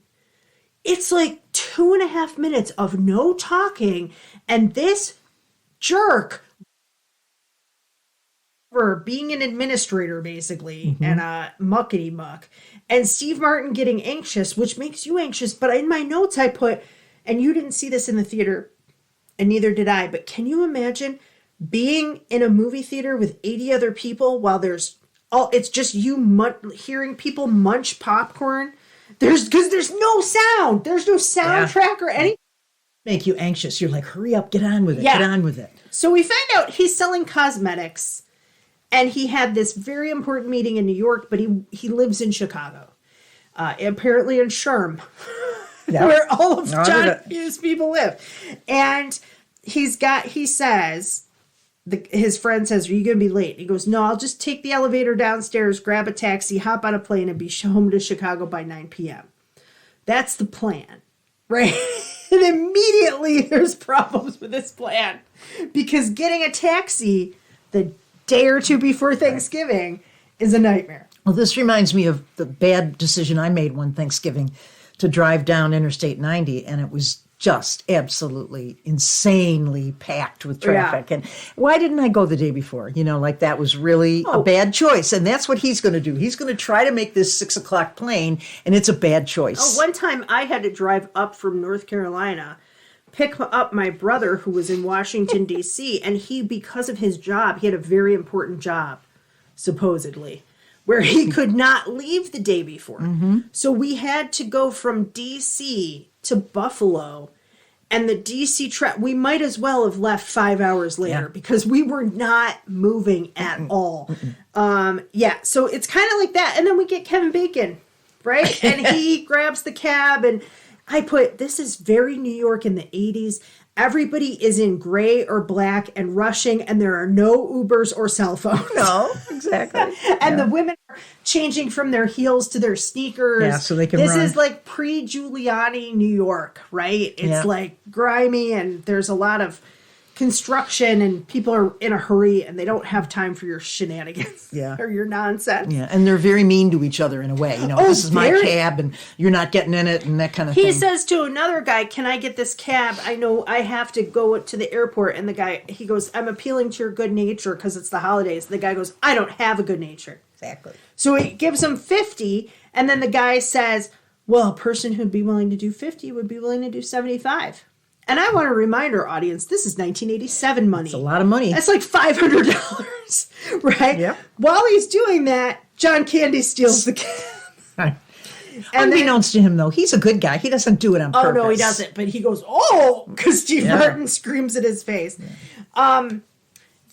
it's like 2.5 minutes of no talking, and this jerk, for being an administrator basically, and a muckety muck, and Steve Martin getting anxious, which makes you anxious. But in my notes I put, and you didn't see this in the theater, and neither did I, but can you imagine being in a movie theater with 80 other people while it's just you hearing people munch popcorn? Because there's no sound. There's no soundtrack or anything. Make you anxious. You're like, hurry up, get on with it, Yeah. get on with it. So we find out he's selling cosmetics, and he had this very important meeting in New York, but he lives in Chicago, apparently in Sherm, where all of John Hughes people live. And he says, his friend says, are you going to be late? He goes, no, I'll just take the elevator downstairs, grab a taxi, hop on a plane, and be home to Chicago by 9 p.m. That's the plan, right? And immediately there's problems with this plan, because getting a taxi the day or two before Thanksgiving is a nightmare. Well, this reminds me of the bad decision I made one Thanksgiving to drive down Interstate 90, and it was just absolutely insanely packed with traffic. And why didn't I go the day before? That was really a bad choice. And that's what he's going to do. He's going to try to make this 6 o'clock plane, and it's a bad choice. One time I had to drive up from North Carolina, pick up my brother who was in Washington, D.C., and because of his job, he had a very important job, supposedly, where he could not leave the day before. So we had to go from D.C. to Buffalo, and the DC we might as well have left 5 hours later because we were not moving at all. So it's kind of like that. And then we get Kevin Bacon, right? And he grabs the cab, and I put, this is very New York in the 80s. Everybody is in gray or black and rushing, and there are no Ubers or cell phones. No, exactly. And the women are changing from their heels to their sneakers. Yeah, so they can This run. is like pre-Giuliani New York, right? It's like grimy, and there's a lot of construction, and people are in a hurry, and they don't have time for your shenanigans or your nonsense. Yeah, and they're very mean to each other in a way. This is my cab, and you're not getting in it, and that kind of thing. He says to another guy, can I get this cab? I know I have to go to the airport. And the guy, he goes, I'm appealing to your good nature because it's the holidays. The guy goes, I don't have a good nature. Exactly. So he gives him 50, and then the guy says, well, a person who'd be willing to do 50 would be willing to do 75. And I want to remind our audience, this is 1987 money. It's a lot of money. That's like $500, right? Yep. While he's doing that, John Candy steals the cab. And unbeknownst to him, though, he's a good guy. He doesn't do it on purpose. Oh, no, he doesn't. But he goes, because Steve Martin screams at his face. Yeah.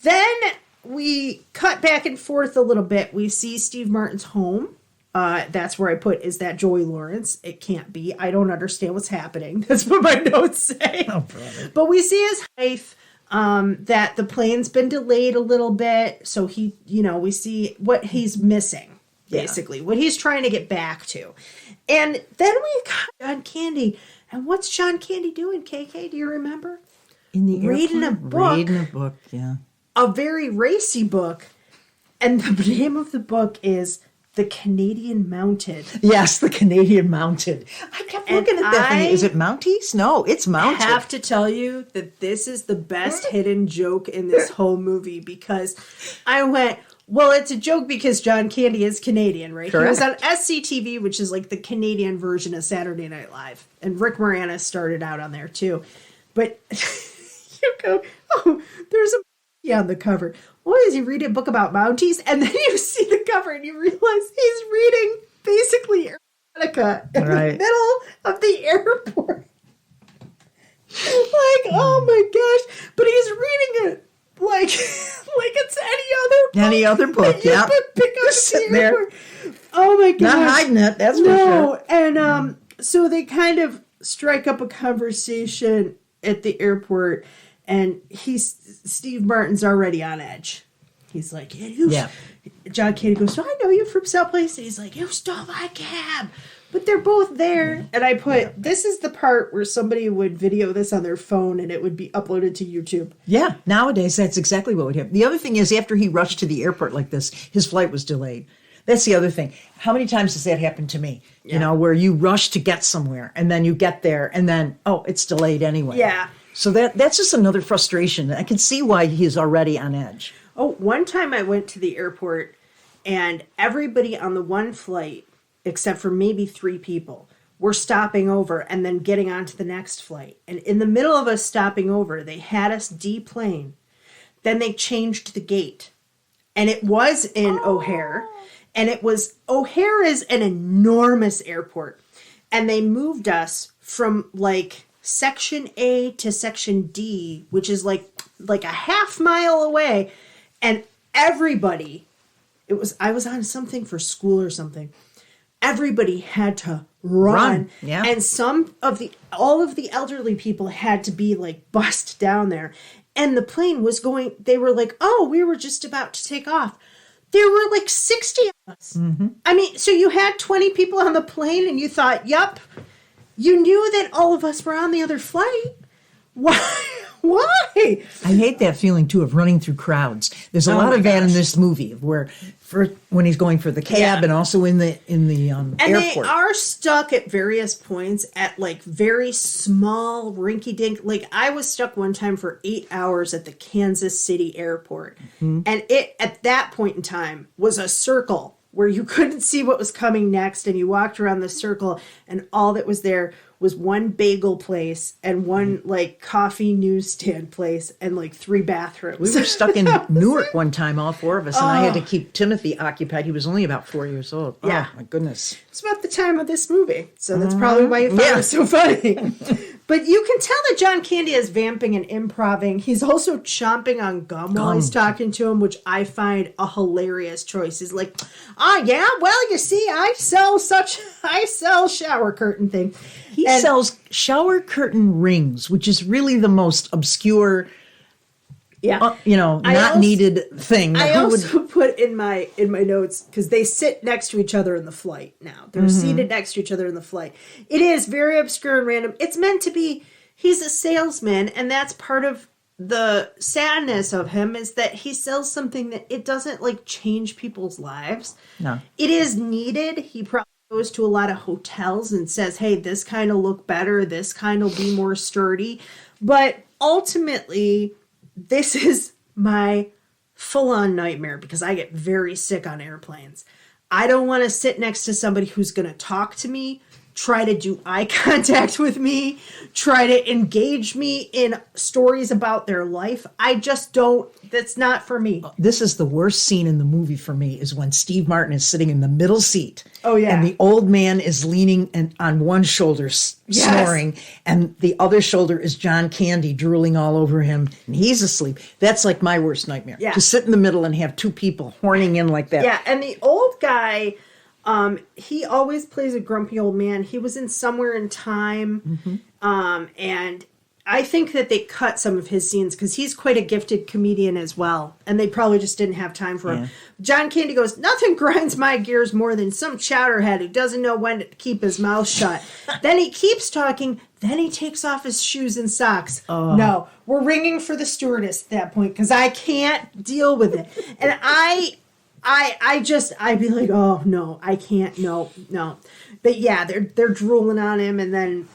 Then we cut back and forth a little bit. We see Steve Martin's home. That's where I put, is that Joey Lawrence? It can't be. I don't understand what's happening. That's what my notes say. Oh, brother. But we see his wife, that the plane's been delayed a little bit. So we see what he's missing, basically, what he's trying to get back to. And then we got John Candy. And what's John Candy doing, KK? Do you remember? In the Reading a book. Reading a book, yeah. A very racy book. And the name of the book is the Canadian Mounted. Yes, the Canadian Mounted. I kept looking at that thing. Is it Mounties? No, it's Mounted. I have to tell you that this is the best hidden joke in this whole movie because I went, well, it's a joke because John Candy is Canadian, right? Correct. He was on SCTV, which is like the Canadian version of Saturday Night Live. And Rick Moranis started out on there too. But you go, oh, there's a on the cover. Why is he reading a book about Mounties? And then you see the cover and you realize he's reading basically erotica in the middle of the airport. Like, oh my gosh. But he's reading it like it's any other book. Yeah. Pick up at the airport. Oh my gosh. Not hiding it, that's for sure. And so they kind of strike up a conversation at the airport. And Steve Martin's already on edge. He's like, John Candy goes, so I know you from someplace. And he's like, you stole my cab. But they're both there. And I put, this is the part where somebody would video this on their phone and it would be uploaded to YouTube. Yeah, nowadays that's exactly what would happen. The other thing is after he rushed to the airport like this, his flight was delayed. That's the other thing. How many times has that happened to me? Yeah. You know, where you rush to get somewhere and then you get there and then, oh, it's delayed anyway. Yeah. So that's just another frustration. I can see why he's already on edge. Oh, one time I went to the airport and everybody on the one flight, except for maybe 3 people, were stopping over and then getting on to the next flight. And in the middle of us stopping over, they had us deplane. Then they changed the gate. And it was in O'Hare. And O'Hare is an enormous airport. And they moved us from like Section A to Section D, which is like a half mile away, and everybody, I was on something for school or something. Everybody had to run. Yeah. And all of the elderly people had to be like bussed down there. And the plane was going, they were like, oh, we were just about to take off. There were like 60 of us. Mm-hmm. I mean, so you had 20 people on the plane and you thought, yup. You knew that all of us were on the other flight. Why? Why? I hate that feeling, too, of running through crowds. There's a lot of that in this movie, when he's going for the cab and also in the airport. And they are stuck at various points at, like, very small, rinky-dink. Like, I was stuck one time for 8 hours at the Kansas City airport. Mm-hmm. And it, at that point in time, was a circle where you couldn't see what was coming next, and you walked around the circle, and all that was there was one bagel place and one like coffee newsstand place and like 3 bathrooms. We were stuck in Newark one time, all 4 of us, and I had to keep Timothy occupied. He was only about 4 years old. Yeah. Oh, my goodness. It's about the time of this movie, so that's probably why you found it so funny. But you can tell that John Candy is vamping and improving. He's also chomping on gum while he's talking to him, which I find a hilarious choice. He's like, yeah, well, you see, I sell shower curtain things. He sells shower curtain rings, which is really the most obscure, needed thing. I also put in my notes, because they sit next to each other in the flight now. They're seated next to each other in the flight. It is very obscure and random. It's meant to be, he's a salesman, and that's part of the sadness of him, is that he sells something that it doesn't like change people's lives. No. It is needed. He probably goes to a lot of hotels and says, hey, this kind of look better, this kind will be more sturdy. But ultimately, this is my full-on nightmare because I get very sick on airplanes. I don't want to sit next to somebody who's going to talk to me, try to do eye contact with me, try to engage me in stories about their life. I just don't, that's not for me. This is the worst scene in the movie for me, is when Steve Martin is sitting in the middle seat. Oh, yeah. And the old man is leaning on one shoulder, snoring, and the other shoulder is John Candy drooling all over him, and he's asleep. That's like my worst nightmare. Yeah. To sit in the middle and have 2 people horning in like that. Yeah, and the old guy, he always plays a grumpy old man. He was in Somewhere in Time, and I think that they cut some of his scenes because he's quite a gifted comedian as well, and they probably just didn't have time for him. John Candy goes, nothing grinds my gears more than some chowderhead who doesn't know when to keep his mouth shut. Then he keeps talking, then he takes off his shoes and socks. No, we're ringing for the stewardess at that point because I can't deal with it. And I I'd be like, oh no, I can't, no. But yeah, they're drooling on him, and then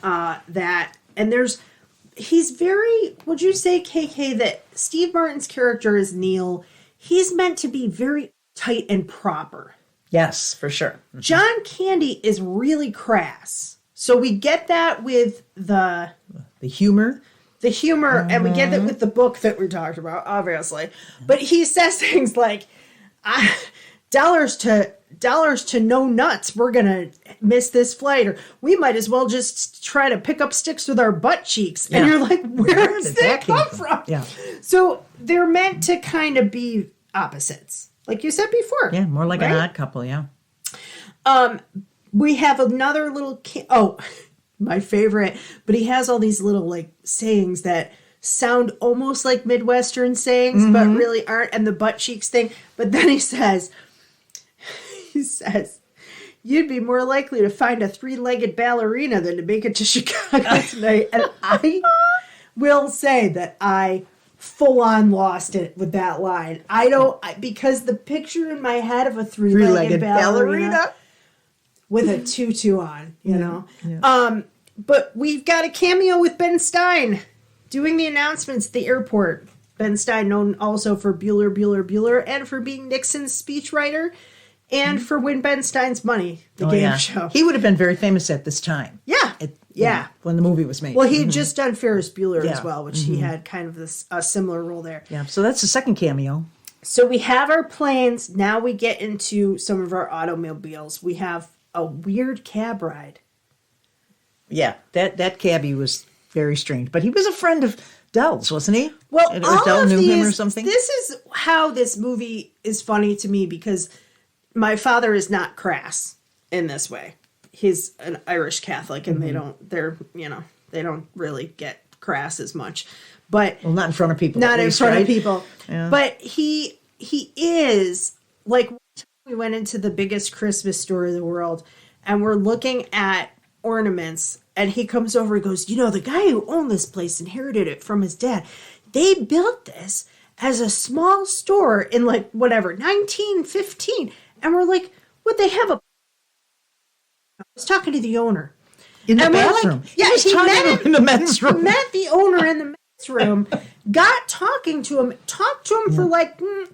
he's very, would you say, KK, that Steve Martin's character is Neal, he's meant to be very tight and proper. Yes, for sure. Mm-hmm. John Candy is really crass. So we get that with the humor. And we get that with the book that we talked about, obviously. But he says things like, dollars to no nuts, we're gonna miss this flight, or we might as well just try to pick up sticks with our butt cheeks. And you're like, where does that come from? Yeah. So they're meant to kind of be opposites, like you said before. Yeah, more like an odd couple. Yeah. We have another little my favorite, but he has all these little like sayings that sound almost like Midwestern sayings, but really aren't, and the butt cheeks thing. But then he says, you'd be more likely to find a 3-legged ballerina than to make it to Chicago tonight. And I will say that I full on lost it with that line. Because the picture in my head of a 3-legged ballerina with a tutu on, you know. Yeah. But we've got a cameo with Ben Stein doing the announcements at the airport. Ben Stein, known also for Bueller, Bueller, Bueller, and for being Nixon's speechwriter, and for Win Ben Stein's Money, the game show. He would have been very famous at this time. Yeah. When the movie was made. Well, he had just done Ferris Bueller as well, which he had kind of a similar role there. Yeah, so that's the second cameo. So we have our planes. Now we get into some of our automobiles. We have a weird cab ride. Yeah, that cabbie was very strange. But he was a friend of Dell's, wasn't he? Well, or Dell knew him or something? This is how this movie is funny to me, because my father is not crass in this way. He's an Irish Catholic, and they don't really get crass as much. But not in front of people. Not in front of people. Yeah. But he is like, we went into the biggest Christmas store in the world, and we're looking at ornaments, and he comes over and goes, the guy who owned this place inherited it from his dad. They built this as a small store in 1915. And we're like, would they have I was talking to the owner. In the bathroom. He met him in the men's room. Met the owner in the men's room, talked to him for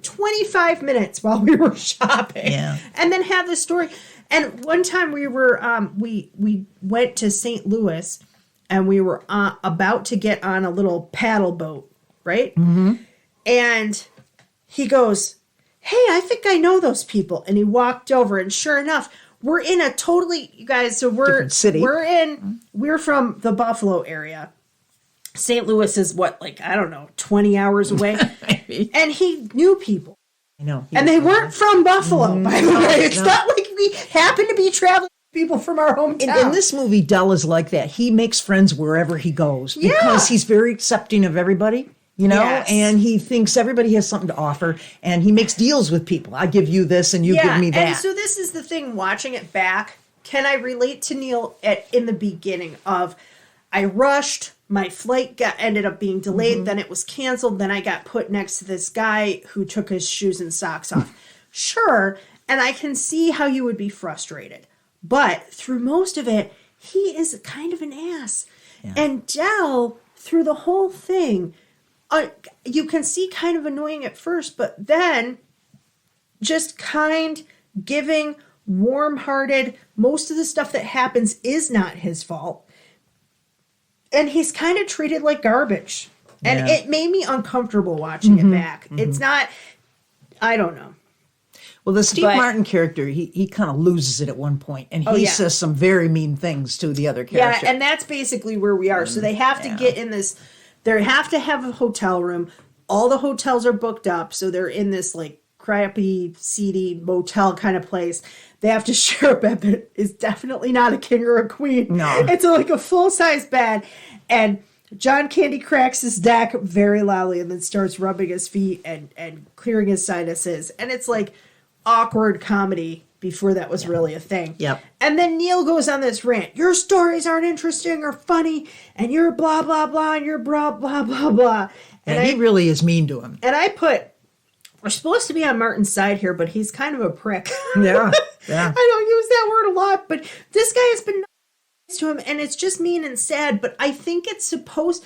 25 minutes while we were shopping. Yeah. And then had this story. And one time we were, we went to St. Louis, and we were about to get on a little paddle boat, right? Mm-hmm. And he goes, hey, I think I know those people. And he walked over, and sure enough, we're in a totally, you guys, so different city. We're from the Buffalo area. St. Louis is 20 hours away. And he knew people. I know. And they weren't from Buffalo, by the way. It's not like we happen to be traveling people from our hometown. In this movie, Dell is like that. He makes friends wherever he goes because he's very accepting of everybody, Yes. and he thinks everybody has something to offer, and he makes deals with people. I give you this, and you give me that. And so this is the thing, watching it back, can I relate to Neal in the beginning of, I rushed, my flight ended up being delayed, then it was canceled, then I got put next to this guy who took his shoes and socks off. Sure, and I can see how you would be frustrated. But through most of it, he is kind of an ass. Yeah. And Dell, through the whole thing, you can see kind of annoying at first, but then just kind, giving, warm-hearted. Most of the stuff that happens is not his fault. And he's kind of treated like garbage. And it made me uncomfortable watching it back. Mm-hmm. It's not, I don't know. Well, the Steve Martin character, he kind of loses it at one point, and he says some very mean things to the other character. Yeah, and that's basically where we are. So they have to get in this, they have to have a hotel room. All the hotels are booked up, so they're in this crappy, seedy motel kind of place. They have to share a bed that is definitely not a king or a queen. No. It's a full-size bed. And John Candy cracks his neck very loudly and then starts rubbing his feet and clearing his sinuses. And it's awkward comedy before that was really a thing. Yep. And then Neal goes on this rant. Your stories aren't interesting or funny, and you're blah, blah, blah, and you're blah, blah, blah, blah. And he really is mean to him. And I put, we're supposed to be on Martin's side here, but he's kind of a prick. Yeah. I don't use that word a lot, but this guy has been nice to him, and it's just mean and sad, but I think it's supposed,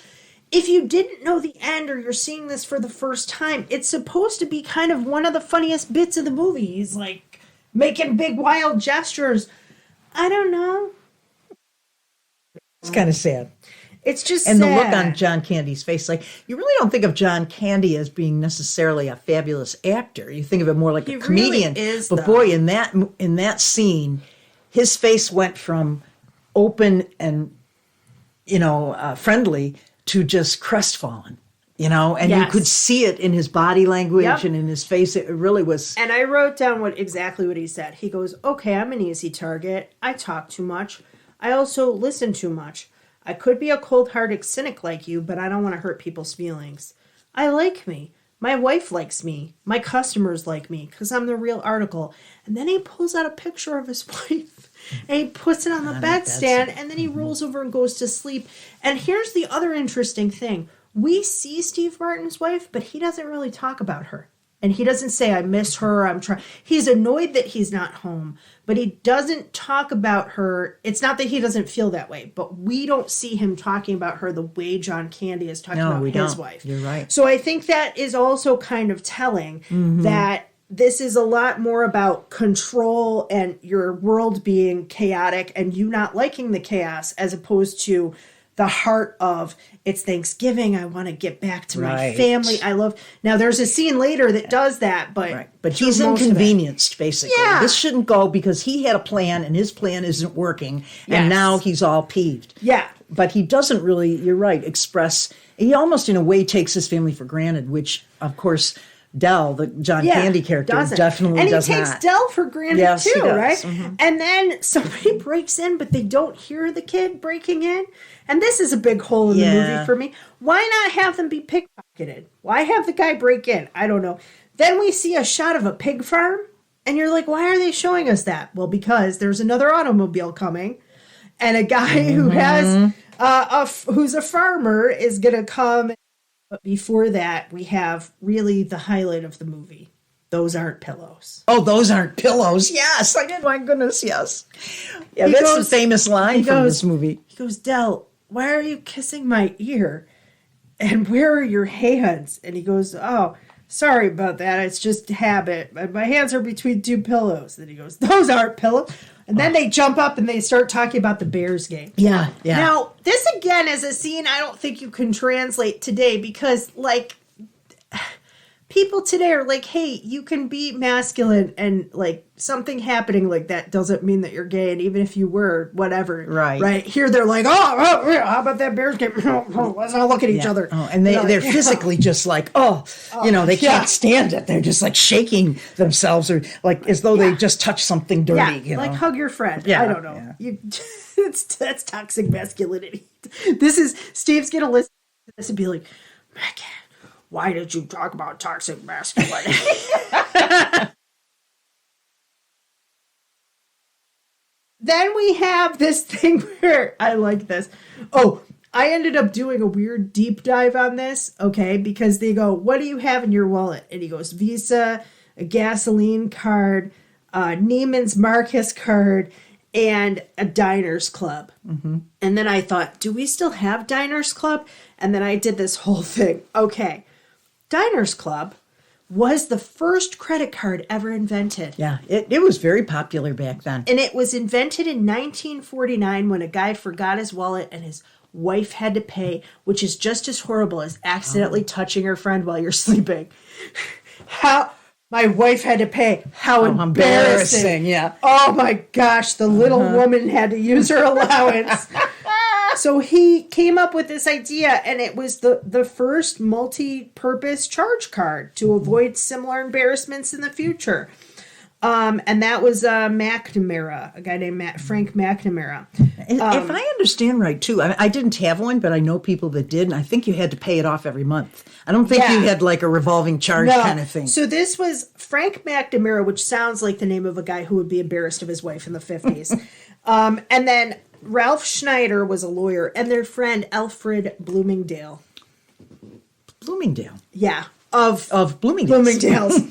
if you didn't know the end or you're seeing this for the first time, it's supposed to be kind of one of the funniest bits of the movie. He's like making big wild gestures. I don't know. It's kind of sad. It's just and sad. the look on John Candy's face, like you really don't think of John Candy as being necessarily a fabulous actor. You think of him more like a comedian. Really is, but boy, in that scene, his face went from open and friendly to just crestfallen. And you could see it in his body language and in his face. It really was. And I wrote down exactly what he said. He goes, "Okay, I'm an easy target. I talk too much. I also listen too much. I could be a cold-hearted cynic like you, but I don't want to hurt people's feelings. I like me. My wife likes me. My customers like me because I'm the real article." And then he pulls out a picture of his wife and he puts it on the bedstand, and then he rolls over and goes to sleep. And here's the other interesting thing. We see Steve Martin's wife, but he doesn't really talk about her. And he doesn't say, "I miss her, I'm trying." He's annoyed that he's not home, but he doesn't talk about her. It's not that he doesn't feel that way, but we don't see him talking about her the way John Candy is talking about his wife. You're right. So I think that is also kind of telling that this is a lot more about control and your world being chaotic and you not liking the chaos, as opposed to the heart of, it's Thanksgiving, I want to get back to my family. I love. Now there's a scene later that does that, but he's inconvenienced basically. Yeah. This shouldn't go because he had a plan and his plan isn't working, and now he's all peeved. Yeah. But he doesn't really, you're right, express. He almost in a way takes his family for granted, which of course Del, the John Candy character, definitely does not. And he takes Del for granted too, right? Mm-hmm. And then somebody breaks in, but they don't hear the kid breaking in. And this is a big hole in the movie for me. Why not have them be pickpocketed? Why have the guy break in? I don't know. Then we see a shot of a pig farm, and you're like, why are they showing us that? Well, because there's another automobile coming, and a guy who has who's a farmer is going to come. But before that, we have really the highlight of the movie. Those aren't pillows. Oh, those aren't pillows. Yes. My goodness, yes. Yeah, that's the famous line from this movie. He goes, "Del, why are you kissing my ear? And where are your hands?" And he goes, "Oh, sorry about that. It's just habit. My hands are between two pillows." And he goes, "Those aren't pillows." And then they jump up and they start talking about the Bears game. Yeah. Now, this again is a scene I don't think you can translate today because, like, people today are like, hey, you can be masculine and, like, something happening like that doesn't mean that you're gay. And even if you were, whatever. Right. Here they're like, oh yeah, how about that Bears game? Let's not look at each other. Oh, and they're physically just like, they can't stand it. They're just like shaking themselves or like as though they just touched something dirty. Yeah, like hug your friend. Yeah, I don't know. Yeah. That's toxic masculinity. This is, Steve's going to listen to this and be like, Megan, why did you talk about toxic masculinity? Then we have this thing where I like this. Oh, I ended up doing a weird deep dive on this, okay? Because they go, "What do you have in your wallet?" And he goes, "Visa, a gasoline card, Neiman's Marcus card, and a Diners Club." Mm-hmm. And then I thought, do we still have Diners Club? And then I did this whole thing. Okay. Diners Club was the first credit card ever invented. Yeah, it was very popular back then. And it was invented in 1949 when a guy forgot his wallet and his wife had to pay, which is just as horrible as accidentally touching her friend while you're sleeping. How my wife had to pay. How embarrassing. Yeah. Oh my gosh, the little woman had to use her allowance. So he came up with this idea, and it was the first multi-purpose charge card to avoid similar embarrassments in the future. And that was McNamara, a guy named Frank McNamara. If I understand right, too, I didn't have one, but I know people that did, and I think you had to pay it off every month. I don't think you had like a revolving charge kind of thing. So this was Frank McNamara, which sounds like the name of a guy who would be embarrassed of his wife in the 50s. And then Ralph Schneider was a lawyer, and their friend Alfred Bloomingdale. Bloomingdale? Yeah. of Bloomingdale's.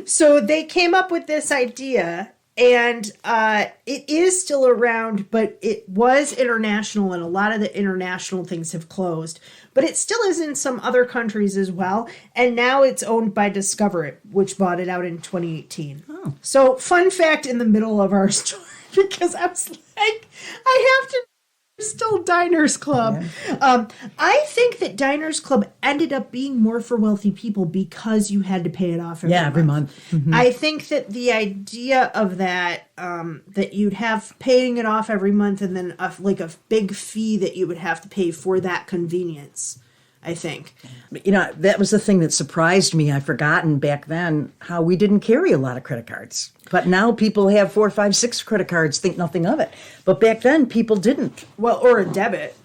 So they came up with this idea, and it is still around, but it was international, and a lot of the international things have closed. But it still is in some other countries as well, and now it's owned by Discover, which bought it out in 2018. Oh. So, fun fact in the middle of our story, because I was like, I have to... Still Diners Club. Yeah. I think that Diners Club ended up being more for wealthy people because you had to pay it off every month. Mm-hmm. I think that the idea of that, that you'd have paying it off every month and then a big fee that you would have to pay for that convenience, I think. You know, that was the thing that surprised me. I'd forgotten back then how we didn't carry a lot of credit cards. But now people have 4, 5, 6 credit cards, think nothing of it. But back then, people didn't. Well, or a debit.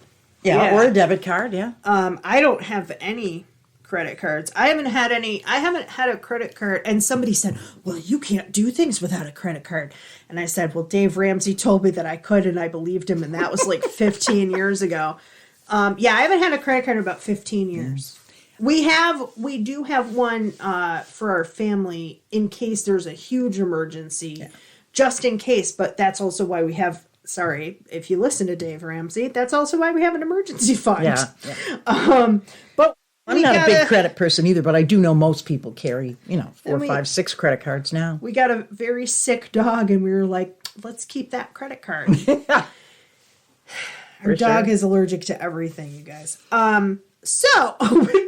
Yeah, or a debit card, yeah. I don't have any credit cards. I haven't had a credit card. And somebody said, well, you can't do things without a credit card. And I said, well, Dave Ramsey told me that I could, and I believed him. And that was like 15 years ago. I haven't had a credit card in about 15 years. We do have one for our family in case there's a huge emergency, just in case. But that's also why we have. Sorry, if you listen to Dave Ramsey, that's also why we have an emergency fund. Yeah. But I'm not a big credit person either, but I do know most people carry 4, 5, 6 credit cards now. We got a very sick dog, and we were like, let's keep that credit card. Our dog is allergic to everything, you guys. So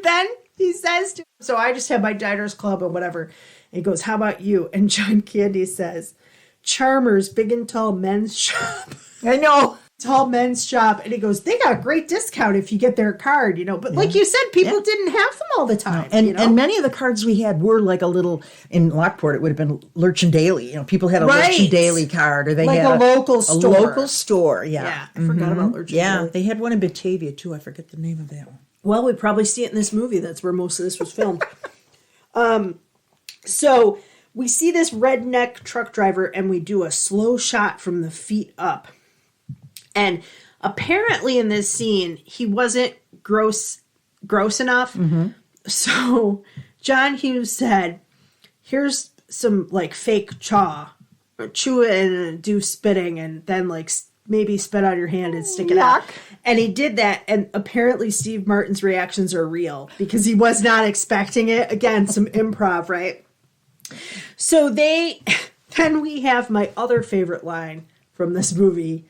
then he says, so I just have my Diners Club or whatever. And he goes, how about you? And John Candy says, Charmer's Big and Tall Men's Shop. I know. Tall Men's Shop. And he goes, they got a great discount if you get their card, But like you said, people didn't have them all the time. No. And many of the cards we had were like a little, in Lockport, it would have been Lurchin Daily. People had a Lurchin Daily card. Or they like had a local store. A local store, Yeah, I forgot about Lurchin Daily. Yeah, they had one in Batavia, too. I forget the name of that one. Well, we probably see it in this movie. That's where most of this was filmed. So we see this redneck truck driver, and we do a slow shot from the feet up. And apparently in this scene, he wasn't gross enough. Mm-hmm. So John Hughes said, here's some fake chaw. Or chew it and do spitting, and then maybe spit on your hand and stick it out. And he did that, and apparently Steve Martin's reactions are real because he was not expecting it. Again, some improv, right? So then we have my other favorite line from this movie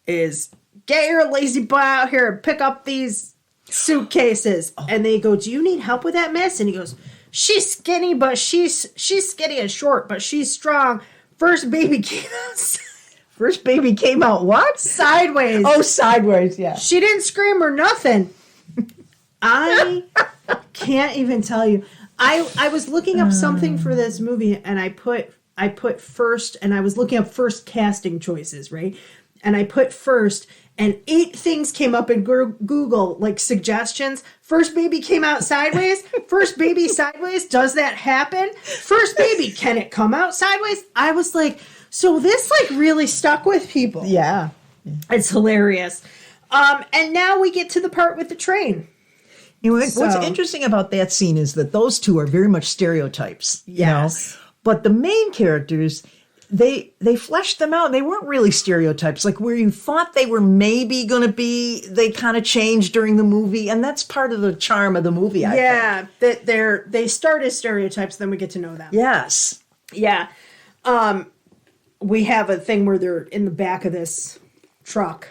is, get your lazy boy out here and pick up these suitcases. Oh. And they go, do you need help with that, miss? And he goes, she's skinny, but she's skinny and short, but she's strong. First baby came out what? Sideways. Oh, sideways, yeah. She didn't scream or nothing. I can't even tell you. I was looking up something for this movie, and I put first, and I was looking up first casting choices, right? And I put first, and 8 things came up in Google, suggestions. First baby came out sideways. First baby sideways. Does that happen? First baby, can it come out sideways? I was like, so this really stuck with people. Yeah. It's hilarious. And now we get to the part with the train. What's interesting about that scene is that those two are very much stereotypes. Yes. But the main characters, they fleshed them out. They weren't really stereotypes. Where you thought they were maybe going to be, they kind of changed during the movie. And that's part of the charm of the movie, I think. That they start as stereotypes, then we get to know them. Yes. Yeah. We have a thing where they're in the back of this truck,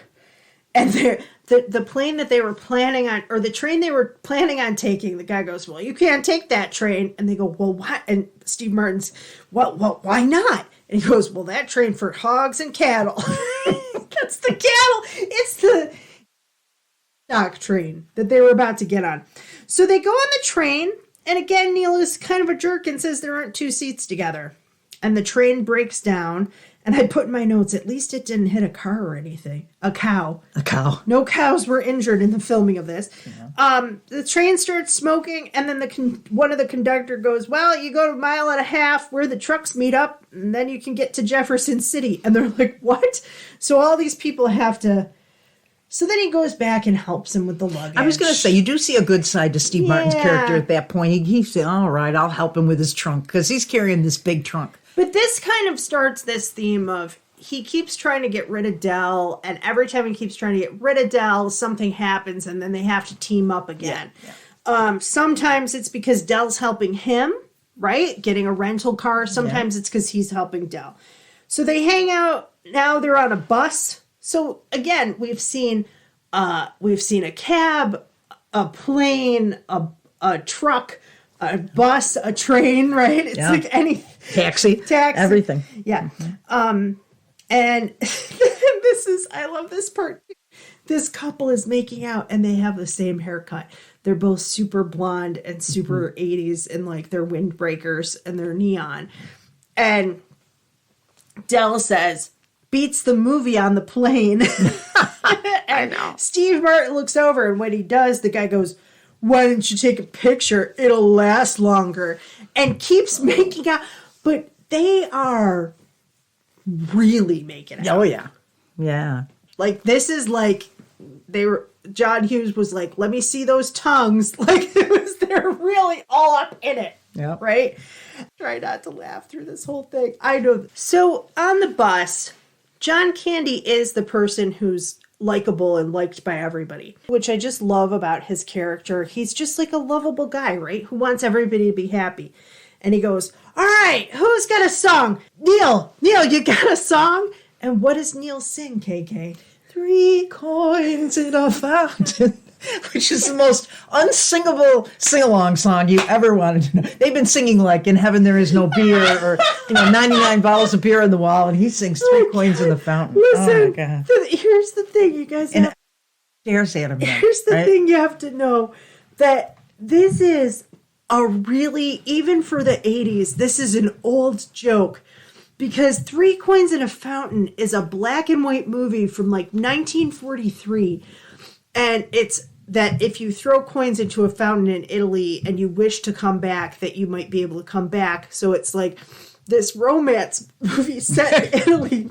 and the plane that they were planning on, or the train they were planning on taking, the guy goes, well, you can't take that train. And they go, well, what? And Steve Martin's, well, why not? And he goes, well, that train for hogs and cattle. That's the cattle. It's the stock train that they were about to get on. So they go on the train, and again, Neal is kind of a jerk and says there aren't 2 seats together. And the train breaks down, and I put in my notes, at least it didn't hit a car or anything. A cow. No cows were injured in the filming of this. Yeah. The train starts smoking, and then one of the conductor goes, well, you go 1.5 miles where the trucks meet up, and then you can get to Jefferson City. And they're like, what? So all these people have to So then he goes back and helps him with the luggage. I was going to say, you do see a good side to Steve Martin's character at that point. He said, all right, I'll help him with his trunk, because he's carrying this big trunk. But this kind of starts this theme of he keeps trying to get rid of Del, and every time he keeps trying to get rid of Del, something happens, and then they have to team up again. Sometimes it's because Del's helping him, right? Getting a rental car. Sometimes it's because he's helping Del. So they hang out. Now they're on a bus. So again, we've seen a cab, a plane, a truck, a bus, a train, right? It's like any taxi, everything. Yeah. And I love this part. This couple is making out and they have the same haircut. They're both super blonde and super 80s and like their windbreakers and their neon. And Del says, beats the movie on the plane. I know. Steve Martin looks over, and when he does, the guy goes, why didn't you take a picture? It'll last longer. And keeps making out. But they are really making out. Oh, yeah. Yeah. Like, this is like, John Hughes was like, let me see those tongues. Like, they're really all up in it. Yeah. Right? Try not to laugh through this whole thing. I know. So, on the bus, John Candy is the person who's likable and liked by everybody, which I just love about his character. He's just like a lovable guy, right? Who wants everybody to be happy. And he goes, all right, who's got a song? Neal, you got a song? And what does Neal sing, KK? 3 coins in a fountain. Which is the most unsingable sing-along song you ever wanted to know. They've been singing like "In Heaven There Is No Beer" or 99 bottles of beer on the wall, and he sings 3 coins in the fountain. Listen, here's the thing, you guys. Stares at him. Here's the thing you have to know, that this is a really, even for the 80s, this is an old joke. Because 3 Coins in a Fountain is a black and white movie from like 1943. And it's that if you throw coins into a fountain in Italy and you wish to come back, that you might be able to come back. So it's like this romance movie set in Italy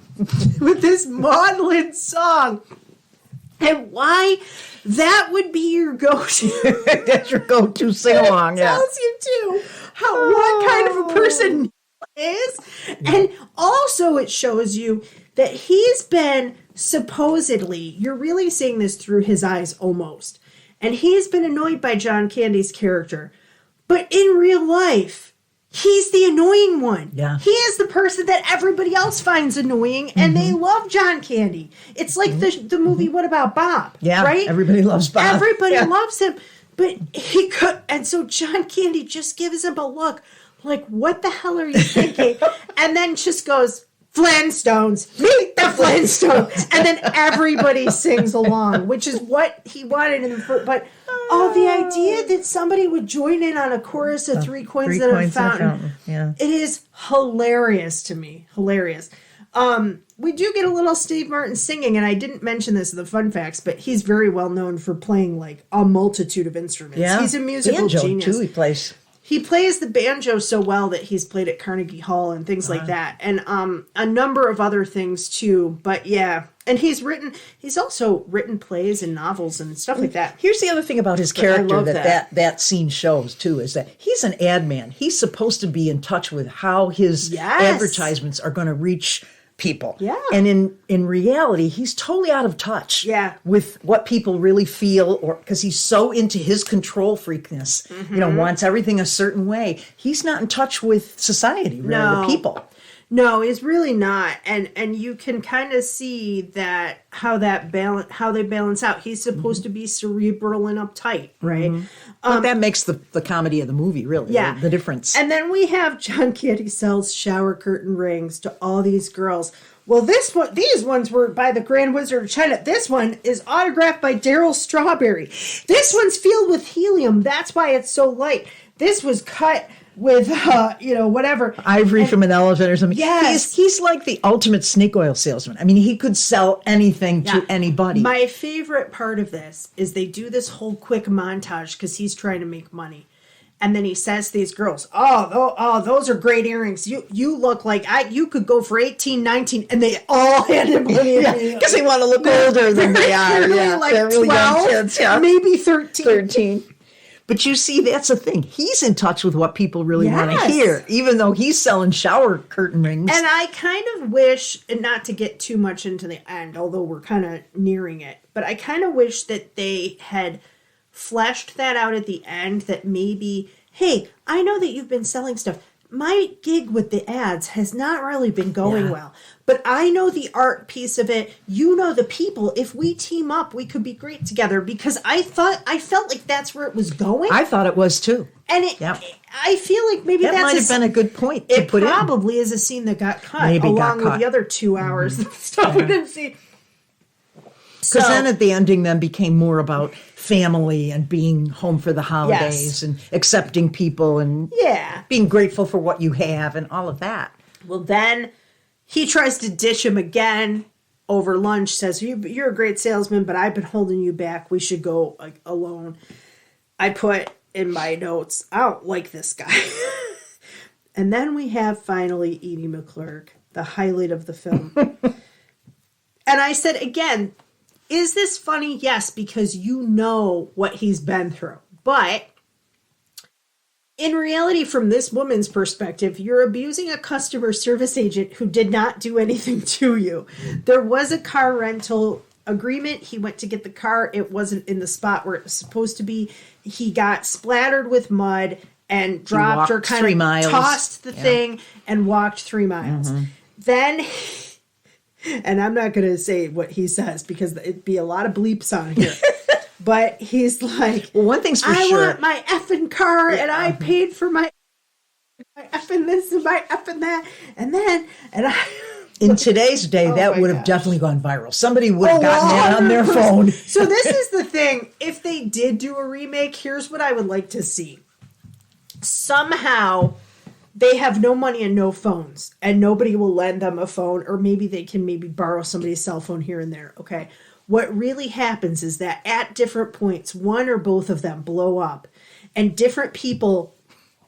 with this maudlin song. And why that would be your go-to. That's your go-to sing-along, yeah. It tells you, too, what kind of a person Neal is. And also it shows you that he's been supposedly, you're really seeing this through his eyes almost, and he's been annoyed by John Candy's character. But in real life, he's the annoying one. Yeah. He is the person that everybody else finds annoying, and they love John Candy. It's like the movie What About Bob? Yeah, right? Everybody loves Bob. Everybody loves him. But he could, and so John Candy just gives him a look like, what the hell are you thinking? And then just goes, Flintstones, meet the Flintstones. And then everybody sings along, which is what he wanted in the first. But the idea that somebody would join in on a chorus of 3 coins in a fountain, it is hilarious to me. Hilarious. We do get a little Steve Martin singing, and I didn't mention this in the fun facts, but he's very well known for playing like a multitude of instruments. Yeah. He's a musical genius. Too, he plays. He plays the banjo so well that he's played at Carnegie Hall and things like that. And a number of other things too. But yeah. And he's also written plays and novels and stuff like that. Here's the other thing about his character that scene shows too, is that he's an ad man. He's supposed to be in touch with how his advertisements are going to reach people. Yeah. And in reality, he's totally out of touch with what people really feel, or because he's so into his control freakness, wants everything a certain way. He's not in touch with society, really, the people. No, he's really not. And you can kind of see that how they balance out. He's supposed to be cerebral and uptight, right? But that makes the comedy of the movie, really. Yeah. The difference. And then we have John Candy sells shower curtain rings to all these girls. Well, these ones were by the Grand Wizard of China. This one is autographed by Daryl Strawberry. This one's filled with helium. That's why it's so light. This was cut with, whatever. Ivory from an elephant or something. Yes. He's like the ultimate snake oil salesman. I mean, he could sell anything to anybody. My favorite part of this is they do this whole quick montage because he's trying to make money. And then he says to these girls, oh, those are great earrings. You look like you could go for 18, 19. And they all hand him money. Because they want to look older than they are. Yeah, like they're really 12, young kids. Yeah. Maybe 13. 13. But you see, that's the thing. He's in touch with what people really want to hear, even though he's selling shower curtain rings. And I kind of wish, and not to get too much into the end, although we're kind of nearing it, but I kind of wish that they had fleshed that out at the end, that maybe, hey, I know that you've been selling stuff. My gig with the ads has not really been going well, but I know the art piece of it. You know the people. If we team up, we could be great together, because I felt like that's where it was going. I thought it was too. And I feel like maybe that might have been a good point to put in. It probably is a scene that got cut Maybe along with the other 2 hours of stuff we didn't see. Because then at the ending then became more about family and being home for the holidays and accepting people and being grateful for what you have and all of that. Well, then he tries to ditch him again over lunch, says, you're a great salesman, but I've been holding you back. We should go alone. I put in my notes, I don't like this guy. And then we have finally Edie McClurg, the highlight of the film. And I said, again, is this funny? Yes, because you know what he's been through. But in reality, from this woman's perspective, you're abusing a customer service agent who did not do anything to you. There was a car rental agreement. He went to get the car. It wasn't in the spot where it was supposed to be. He got splattered with mud and dropped or kind of tossed the thing and walked 3 miles. Then... And I'm not going to say what he says because it'd be a lot of bleeps on here. But he's like, well, one thing's for I sure. want my effing car and I paid for my effing this and my effing that. In today's day, that would have definitely gone viral. Somebody would have gotten that on their phone. So this is the thing. If they did do a remake, here's what I would like to see. Somehow... they have no money and no phones, and nobody will lend them a phone, or maybe they can borrow somebody's cell phone here and there, okay? What really happens is that at different points, one or both of them blow up, and different people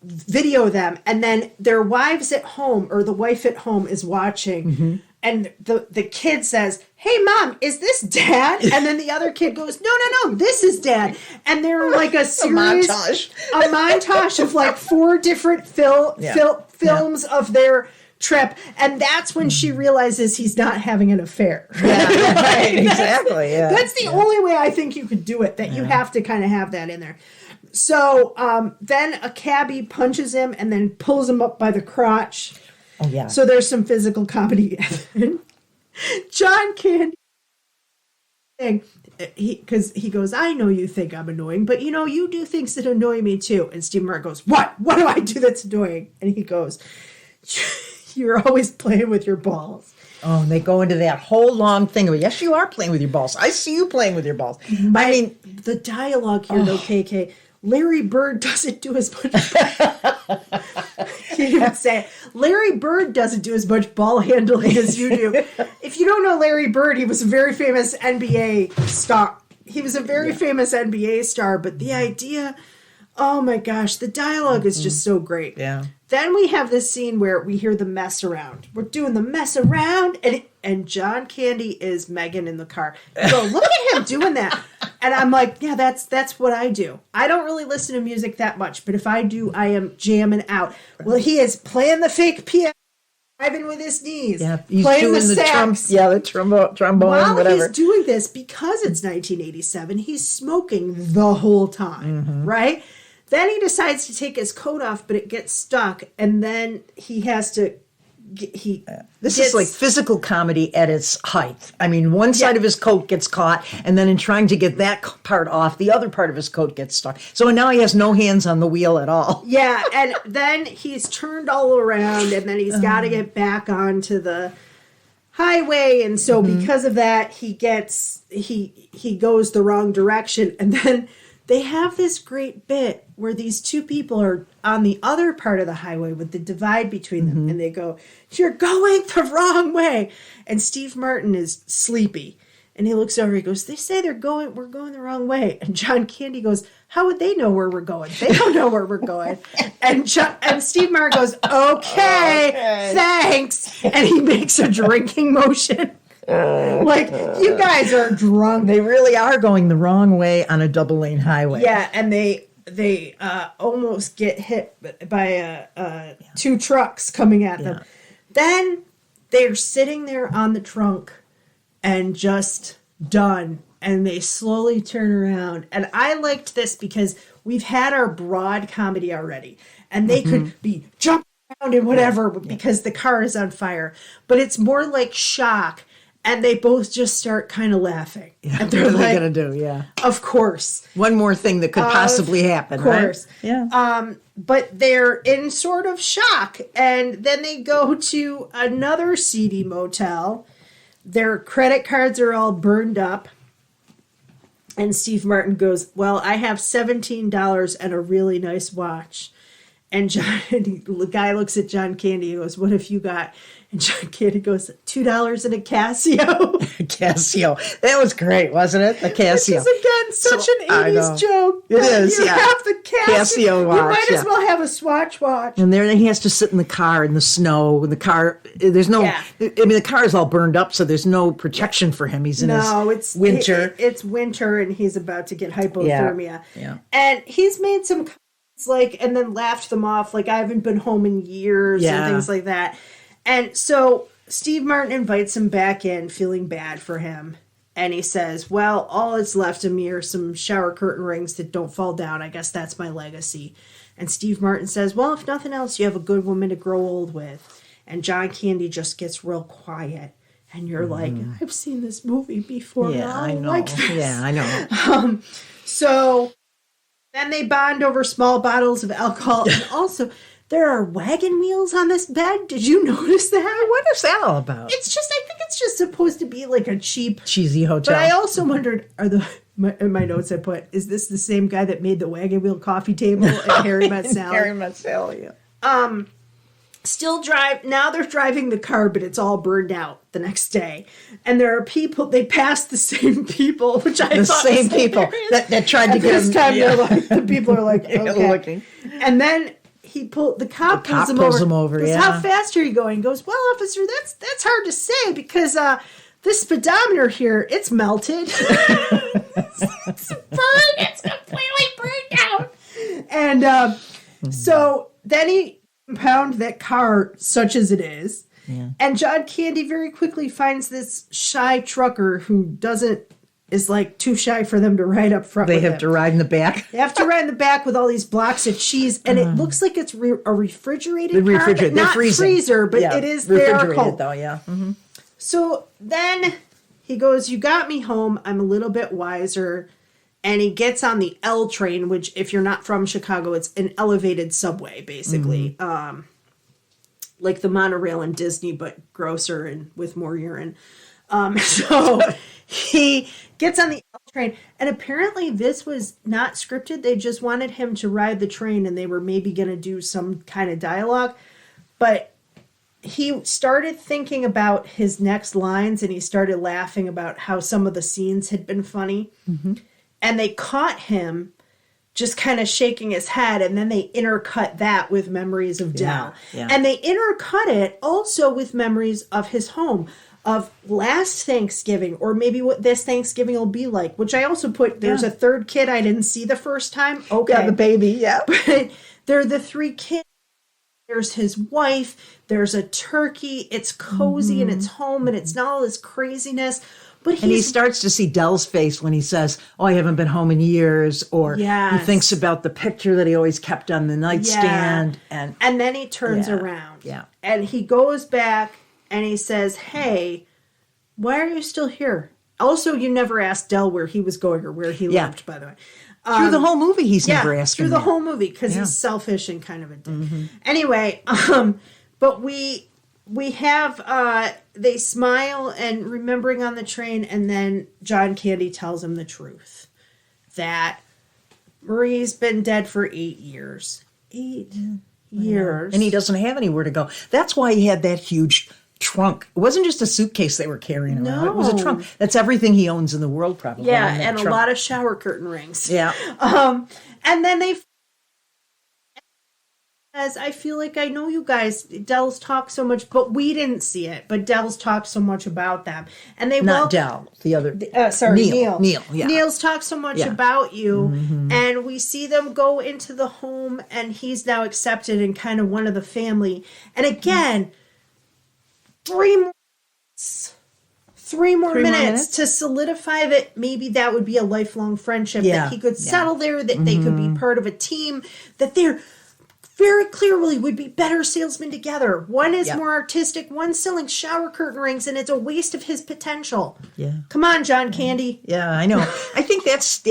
video them, and then their wives at home, or the wife at home is watching, and the kid says, hey, Mom, is this Dad? And then the other kid goes, no, this is Dad. And they're like a series, a montage of like 4 different films of their trip. And that's when she realizes he's not having an affair. Yeah, right, exactly. Yeah. That's the only way I think you could do it, that you have to kind of have that in there. So then a cabbie punches him and then pulls him up by the crotch. Oh, yeah. So there's some physical comedy. John Candy, because he goes, I know you think I'm annoying, but you do things that annoy me too. And Steve Martin goes, what do I do that's annoying? And he goes, you're always playing with your balls. Oh, and they go into that whole long thing of, yes, you are playing with your balls. I see you playing with your balls. I mean, the dialogue here, though, KK, Larry Bird doesn't do as much. Can't even say it. Larry Bird doesn't do as much ball handling as you do. If you don't know Larry Bird, he was a very famous NBA star. He was a very famous NBA star, but the idea, oh my gosh, the dialogue is just so great. Yeah. Then we have this scene where we hear the mess around. We're doing the mess around, and John Candy is Megan in the car. You go, look at him doing that. And I'm like, yeah, that's what I do. I don't really listen to music that much, but if I do, I am jamming out. Well, he is playing the fake piano, driving with his knees. Yeah, he's playing doing the sax. the trombone, While whatever. he's doing this, because it's 1987, he's smoking the whole time, right? Then he decides to take his coat off, but it gets stuck, and then he has to... This is like physical comedy at its height. I mean, one side of his coat gets caught, and then in trying to get that part off, the other part of his coat gets stuck. So now he has no hands on the wheel at all. Yeah, and then he's turned all around, and then he's got to get back onto the highway, and so because of that, he goes the wrong direction, and then they have this great bit where these two people are on the other part of the highway with the divide between them, and they go, you're going the wrong way. And Steve Martin is sleepy. And he looks over, he goes, they say we're going the wrong way. And John Candy goes, how would they know where we're going? They don't know where we're going. And Steve Martin goes, okay, thanks. And he makes a drinking motion. Like, you guys are drunk. They really are going the wrong way on a double-lane highway. Yeah, and they almost get hit by two trucks coming at them. Then they're sitting there on the trunk and just done. And they slowly turn around. And I liked this because we've had our broad comedy already. And they could be jumping around and whatever because the car is on fire. But it's more like shock. And they both just start kind of laughing. Yeah, and they're what are like, they going to do? Yeah. Of course. One more thing that could possibly happen, of course. Right? Yeah. But they're in sort of shock. And then they go to another seedy motel. Their credit cards are all burned up. And Steve Martin goes, well, I have $17 and a really nice watch. And the guy looks at John Candy and goes, what have you got? And John Candy goes, $2 and a Casio. Casio. That was great, wasn't it? The Casio. This is, again, such an 80s joke. It is, You have the Casio watch. You might as well have a Swatch watch. And there he has to sit in the car in the snow. In the car, there's no, I mean, the car is all burned up, so there's no protection for him. He's in his winter. It's winter, and he's about to get hypothermia. Yeah. And he's made some comments, and then laughed them off, like, I haven't been home in years, and things like that. And so Steve Martin invites him back in, feeling bad for him. And he says, well, all that's left of me are some shower curtain rings that don't fall down. I guess that's my legacy. And Steve Martin says, well, if nothing else, you have a good woman to grow old with. And John Candy just gets real quiet. And you're like, I've seen this movie before. Yeah, I know. Like this. Yeah, I know. So then they bond over small bottles of alcohol. And also, there are wagon wheels on this bed. Did you notice that? What is that all about? I think it's just supposed to be like a cheap, cheesy hotel. But I also wondered, in my notes I put, is this the same guy that made the wagon wheel coffee table at Harry Met Sally? Harry Met Sally, yeah. Now they're driving the car, but it's all burned out the next day. And there are people, they passed the same people, which I thought was same people that tried to get this time. They're like, the people are like, okay. Looking. And then the cop pulls him over. Goes, how fast are you going? He goes, well, officer, that's hard to say because this speedometer here, it's melted. It's burned. It's completely burned out. And so then he impound that car, such as it is. Yeah. And John Candy very quickly finds this shy trucker who is like too shy for them to ride up front. They have to ride in the back. They have to ride in the back with all these blocks of cheese, and it looks like it's a refrigerated car, not freezer, but it is their home. Though, yeah. Mm-hmm. So then he goes, "You got me home. I'm a little bit wiser." And he gets on the L train, which, if you're not from Chicago, it's an elevated subway, basically. Mm-hmm. Like the monorail in Disney, but grosser and with more urine. So he gets on the L train, and apparently this was not scripted. They just wanted him to ride the train, and they were maybe going to do some kind of dialogue. But he started thinking about his next lines, and he started laughing about how some of the scenes had been funny. Mm-hmm. And they caught him just kind of shaking his head, and then they intercut that with memories of Dell. Yeah. And they intercut it also with memories of his home, of last Thanksgiving, or maybe what this Thanksgiving will be like, which I also put, there's a third kid I didn't see the first time. Okay. Yeah, the baby, yeah. But there are the three kids. There's his wife. There's a turkey. It's cozy and it's home, and it's not all this craziness. But he starts to see Dell's face when he says, "Oh, I haven't been home in years," or he thinks about the picture that he always kept on the nightstand, and then he turns around, and he goes back and he says, "Hey, why are you still here?" Also, you never asked Dell where he was going or where he lived, by the way. Through the whole movie, he's never asking. Through the whole movie, because he's selfish and kind of a dick. Mm-hmm. Anyway, but we have they smile and remembering on the train, and then John Candy tells him the truth that Marie's been dead for 8 years. 8 years. And he doesn't have anywhere to go. That's why he had that huge trunk. It wasn't just a suitcase they were carrying around. It was a trunk. That's everything he owns in the world, probably. Yeah, and trunk. A lot of shower curtain rings. Yeah. And then as I feel like I know you guys, Dell's talked so much, but we didn't see it. But Dell's talked so much about them, and they not Dell, the other. Neal. Yeah. Neal's talked so much about you, and we see them go into the home, and he's now accepted and kind of one of the family. And again, 3 more minutes to solidify that maybe that would be a lifelong friendship, that he could settle there, that they could be part of a team, that they're very clearly would be better salesmen together. One is more artistic, one's selling shower curtain rings, and it's a waste of his potential. Yeah. Come on, John Candy. Yeah, I know. I think that's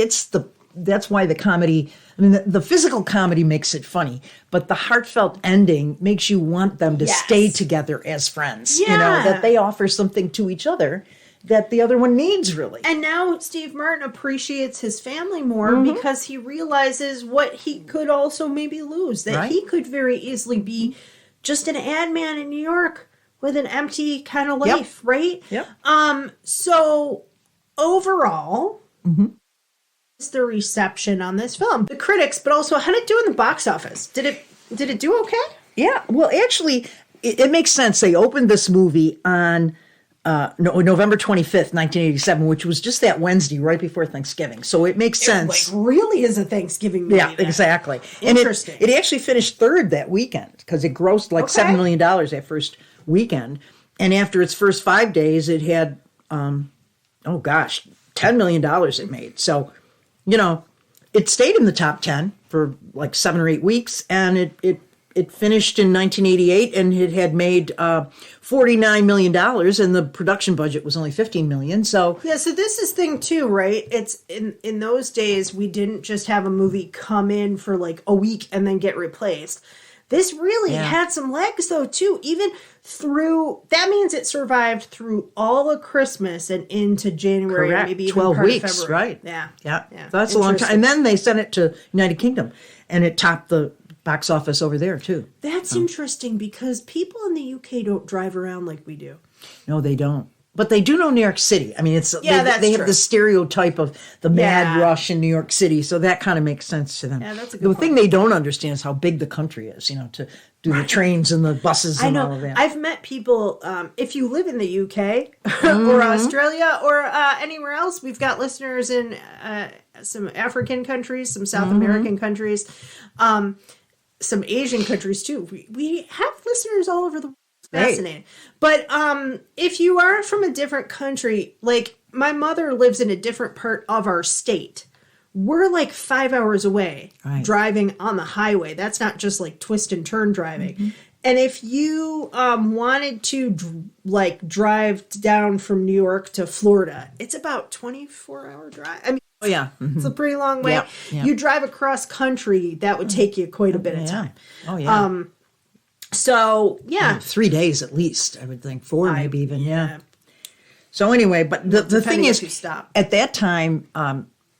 why the comedy, I mean, the physical comedy makes it funny, but the heartfelt ending makes you want them to stay together as friends. Yeah. You know, that they offer something to each other that the other one needs, really. And now Steve Martin appreciates his family more because he realizes what he could also maybe lose. That he could very easily be just an ad man in New York with an empty kind of life, right? Yep. So overall, is the reception on this film? The critics, but also how did it do in the box office? Did it do okay? Yeah. Well, actually, it makes sense. They opened this movie on November 25th, 1987, which was just that Wednesday right before Thanksgiving. So it makes sense. It really is a Thanksgiving movie. Yeah, then. Exactly. Interesting. And it actually finished third that weekend because it grossed like $7 million that first weekend. And after its first 5 days, it had, $10 million it made. So, you know, it stayed in the top 10 for like 7 or 8 weeks, and it finished in 1988, and it had made $49 million, and the production budget was only $15 million. So so this is thing too, right? It's in those days we didn't just have a movie come in for like a week and then get replaced. This really had some legs though too, even through. That means it survived through all of Christmas and into January, maybe even 12 part weeks, of February. right? Yeah. So that's a long time. And then they sent it to United Kingdom, and it topped the box office over there too. That's interesting because people in the UK don't drive around like we do. No, they don't. But they do know New York City. I mean, they have the stereotype of the mad rush in New York City, so that kind of makes sense to them. Yeah, that's a good point. Thing they don't understand is how big the country is, you know, to do the trains and the buses and all of that. I've met people, if you live in the UK or Australia or anywhere else, we've got listeners in some African countries, some South American countries, some Asian countries too. We have listeners all over the world. Fascinating. But if you are from a different country, like my mother lives in a different part of our state. We're like 5 hours away driving on the highway. That's not just like twist and turn driving. And if you wanted to drive down from New York to Florida, it's about 24-hour drive. I mean, it's a pretty long way. Yeah. You drive across country, that would take you quite a bit of time. Oh, yeah. So, 3 days at least, I would think. 4 maybe even, yeah. So anyway, but the thing is, at that time,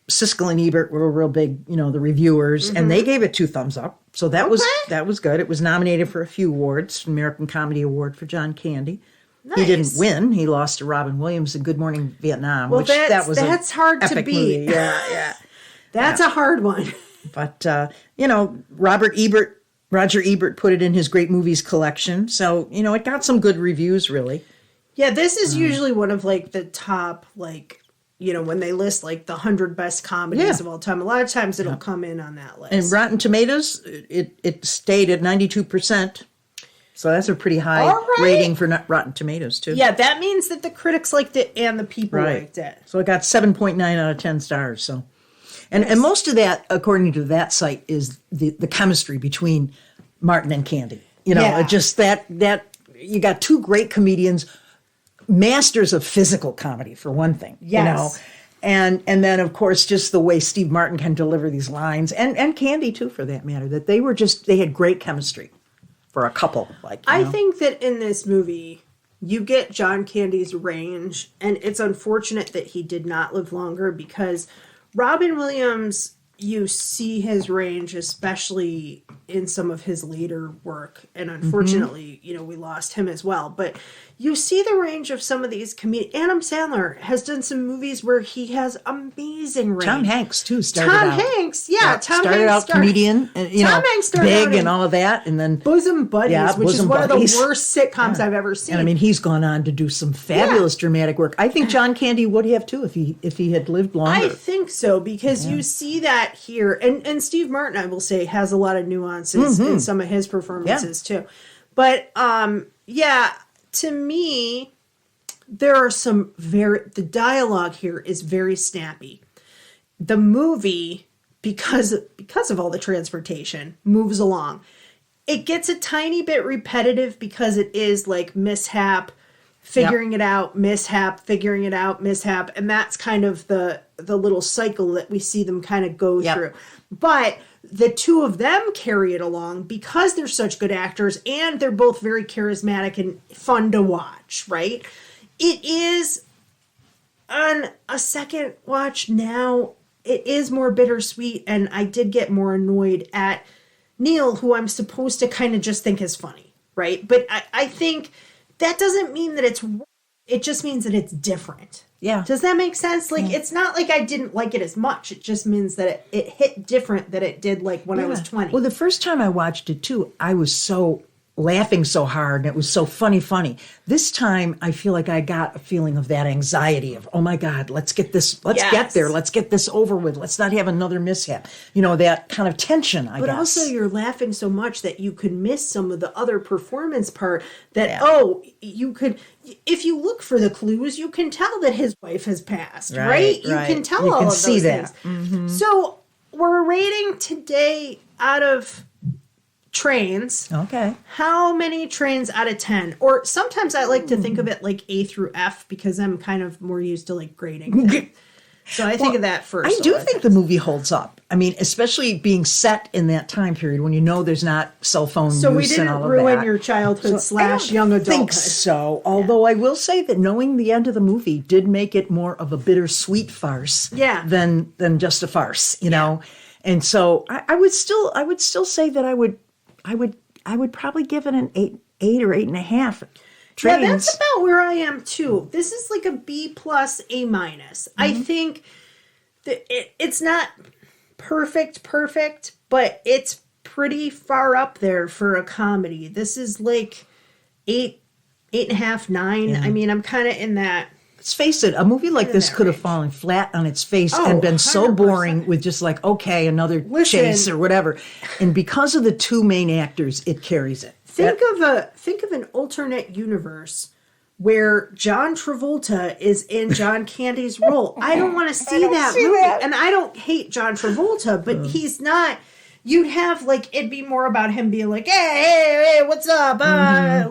Siskel and Ebert were real big, you know, the reviewers, and they gave it 2 thumbs up. So that was good. It was nominated for a few awards, American Comedy Award for John Candy. Nice. He didn't win. He lost to Robin Williams in Good Morning Vietnam, which that's hard to beat. Movie. Yeah. That's a hard one. But, you know, Roger Ebert put it in his Great Movies collection. So, you know, it got some good reviews, really. Yeah, this is usually one of, like, the top, like, you know, when they list, like, the 100 best comedies of all time. A lot of times it'll come in on that list. And Rotten Tomatoes, it stayed at 92%. So that's a pretty high rating for Rotten Tomatoes, too. Yeah, that means that the critics liked it and the people liked it. So it got 7.9 out of 10 stars, so... And most of that, according to that site, is the chemistry between Martin and Candy. You know, just that you got 2 great comedians, masters of physical comedy, for one thing. Yes. You know, and then, of course, just the way Steve Martin can deliver these lines, and Candy, too, for that matter, that they had great chemistry for a couple. I think that in this movie, you get John Candy's range, and it's unfortunate that he did not live longer because... Robin Williams you see his range, especially in some of his later work. And unfortunately, we lost him as well. But you see the range of some of these comedians. Adam Sandler has done some movies where he has amazing range. Tom Hanks, too, Tom Hanks started out comedian, and, Tom Hanks started big and all of that. And then Bosom Buddies, which is one of the worst sitcoms I've ever seen. And I mean, he's gone on to do some fabulous dramatic work. I think John Candy would have, too, if he had lived longer. I think so, because you see that here. And Steve Martin, I will say, has a lot of nuances in some of his performances, too. But, to me, there are some the dialogue here is very snappy. The movie, because of all the transportation, moves along. It gets a tiny bit repetitive because it is like mishap, figuring it out, mishap, figuring it out, mishap. And that's kind of the little cycle that we see them kind of go through. But the two of them carry it along because they're such good actors and they're both very charismatic and fun to watch, right? It is, on a second watch now, it is more bittersweet, and I did get more annoyed at Neal, who I'm supposed to kind of just think is funny, right? But I think that doesn't mean that it just means that it's different. Yeah. Does that make sense? Like, it's not like I didn't like it as much. It just means that it hit different than it did like when I was 20. Well, the first time I watched it too, I was so laughing so hard and it was so funny. This time I feel like I got a feeling of that anxiety of, oh my God, let's get this, get there. Let's get this over with. Let's not have another mishap. That kind of tension, I guess. But also you're laughing so much that you could miss some of the other performance part that, you could, if you look for the clues, you can tell that his wife has passed, right? You can tell all of those things. Mm-hmm. So we're rating today out of trains. Okay. How many trains out of 10? Or sometimes I like to think of it like A through F because I'm kind of more used to like grading things. So I think of that first. I do think the movie holds up. I mean, especially being set in that time period when there's not cell phone use and all of that. So we didn't ruin your childhood / young adulthood. I think so. Although I will say that knowing the end of the movie did make it more of a bittersweet farce than just a farce, you know. And so I would still say that I would probably give it an 8 or 8.5. Trains. Yeah, that's about where I am too. This is like a B+, A-. I think that it's not perfect, but it's pretty far up there for a comedy. This is like 8.5, 9. Yeah. I mean, I'm kind of in that. Let's face it, a movie like this could have fallen flat on its face and been 100%. So boring with just like, okay, another chase or whatever. And because of the two main actors, it carries it. Think of an alternate universe where John Travolta is in John Candy's role. I don't want to see that movie. And I don't hate John Travolta, but he's not. You'd have like it'd be more about him being like, hey, what's up? That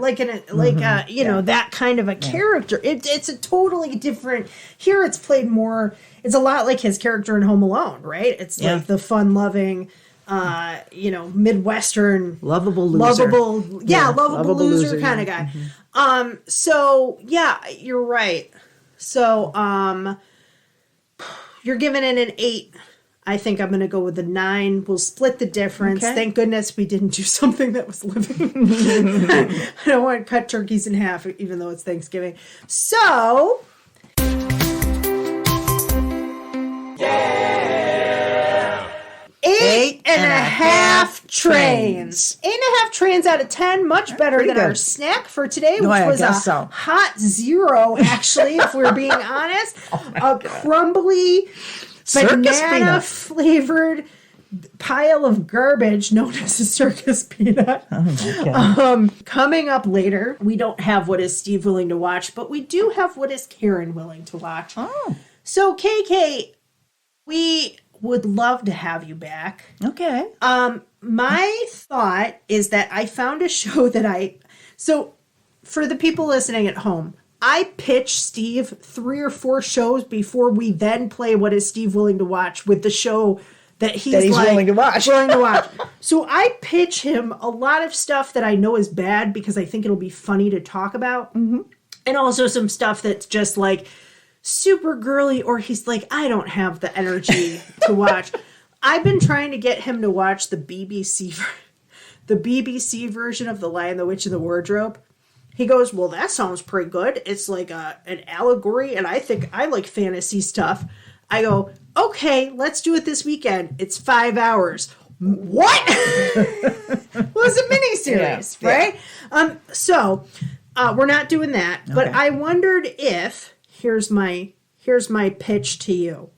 kind of a character. It's a totally different. Here, it's played more. It's a lot like his character in Home Alone, right? It's like the fun-loving, Midwestern, lovable loser kind of guy. Mm-hmm. So yeah, you're right. So you're giving it an 8. I think I'm going to go with a 9. We'll split the difference. Okay. Thank goodness we didn't do something that was living. I don't want to cut turkeys in half, even though it's Thanksgiving. So, 8.5 trains. 8.5 trains out of 10. Much better than our snack for today, which was a hot 0, actually, if we're being honest. A crumbly banana-flavored pile of garbage known as a circus peanut. Coming up later, we don't have What Is Steve Willing to Watch, but we do have What Is Karen Willing to Watch. Oh. So, KK, we would love to have you back. Okay. My thought is that I found a show that so for the people listening at home, I pitch Steve 3 or 4 shows before we then play What Is Steve Willing to Watch with the show that he's like, willing to watch. So I pitch him a lot of stuff that I know is bad because I think it'll be funny to talk about. Mm-hmm. And also some stuff that's just like super girly or he's like, I don't have the energy to watch. I've been trying to get him to watch the BBC version of The Lion, the Witch, and the Wardrobe. He goes, well, that sounds pretty good. It's like an allegory, and I think I like fantasy stuff. I go, okay, let's do it this weekend. It's 5 hours. What? Well, it's a miniseries, right? So we're not doing that. Okay. But I wondered if, here's my pitch to you.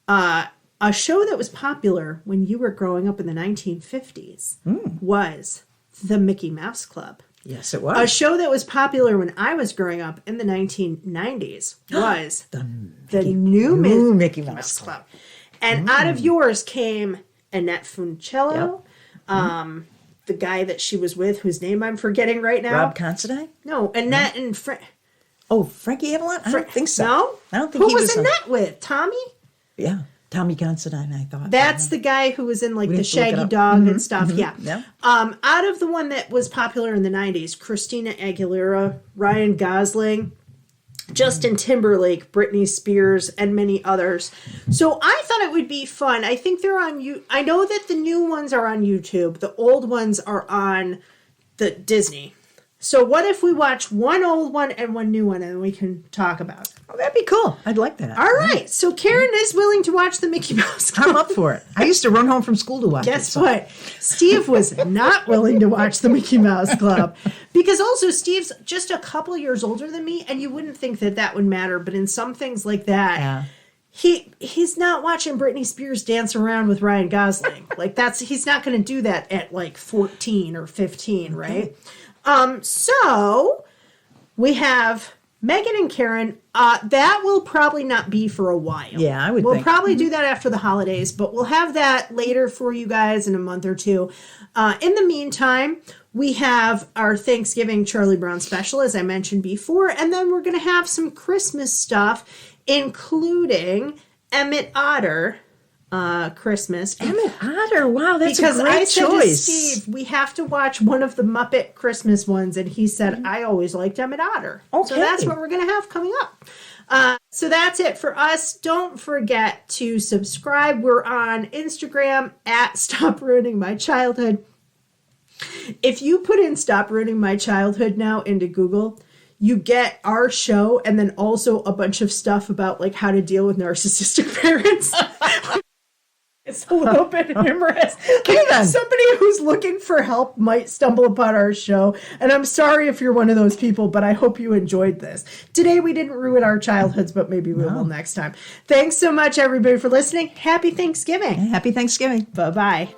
A show that was popular when you were growing up in the 1950s was The Mickey Mouse Club. Yes, it was. A show that was popular when I was growing up in the 1990s was the new Mickey Mouse Club. And out of yours came Annette Funicello, the guy that she was with, whose name I'm forgetting right now. Rob Considine? No, Annette and Frankie Avalon? I don't think so. No? I don't think Who was Annette with? Tommy? Yeah. Tommy Considine, I thought. That's the guy who was in like the Shaggy Dog and stuff. Yeah. Out of the one that was popular in the 90s, Christina Aguilera, Ryan Gosling, Justin Timberlake, Britney Spears, and many others. So I thought it would be fun. I think they're on I know that the new ones are on YouTube. The old ones are on the Disney. So what if we watch one old one and one new one, and we can talk about it? Oh, that'd be cool. I'd like that. All right. So Karen is willing to watch the Mickey Mouse Club. I'm up for it. I used to run home from school to watch it. Guess what? Steve was not willing to watch the Mickey Mouse Club. Because also Steve's just a couple years older than me, and you wouldn't think that would matter. But in some things like that, he's not watching Britney Spears dance around with Ryan Gosling. Like he's not going to do that at like 14 or 15, right? So we have Megan and Karen. That will probably not be for a while. Yeah, I would We'll think. probably do that after the holidays, but we'll have that later for you guys in a month or two. In the meantime, we have our Thanksgiving Charlie Brown special, as I mentioned before, and then we're going to have some Christmas stuff, including Emmett Otter. Christmas. Emmett Otter, wow, that's because a great I said choice. to Steve, we have to watch one of the Muppet Christmas ones, and he said, I always liked Emmett Otter. Okay. So that's what we're going to have coming up. So that's it for us. Don't forget to subscribe. We're on Instagram at Stop Ruining My Childhood. If you put in Stop Ruining My Childhood now into Google, you get our show and then also a bunch of stuff about like how to deal with narcissistic parents. It's a little bit humorous. Somebody who's looking for help might stumble upon our show. And I'm sorry if you're one of those people, but I hope you enjoyed this. Today we didn't ruin our childhoods, but maybe we will next time. Thanks so much, everybody, for listening. Happy Thanksgiving. Happy Thanksgiving. Bye-bye.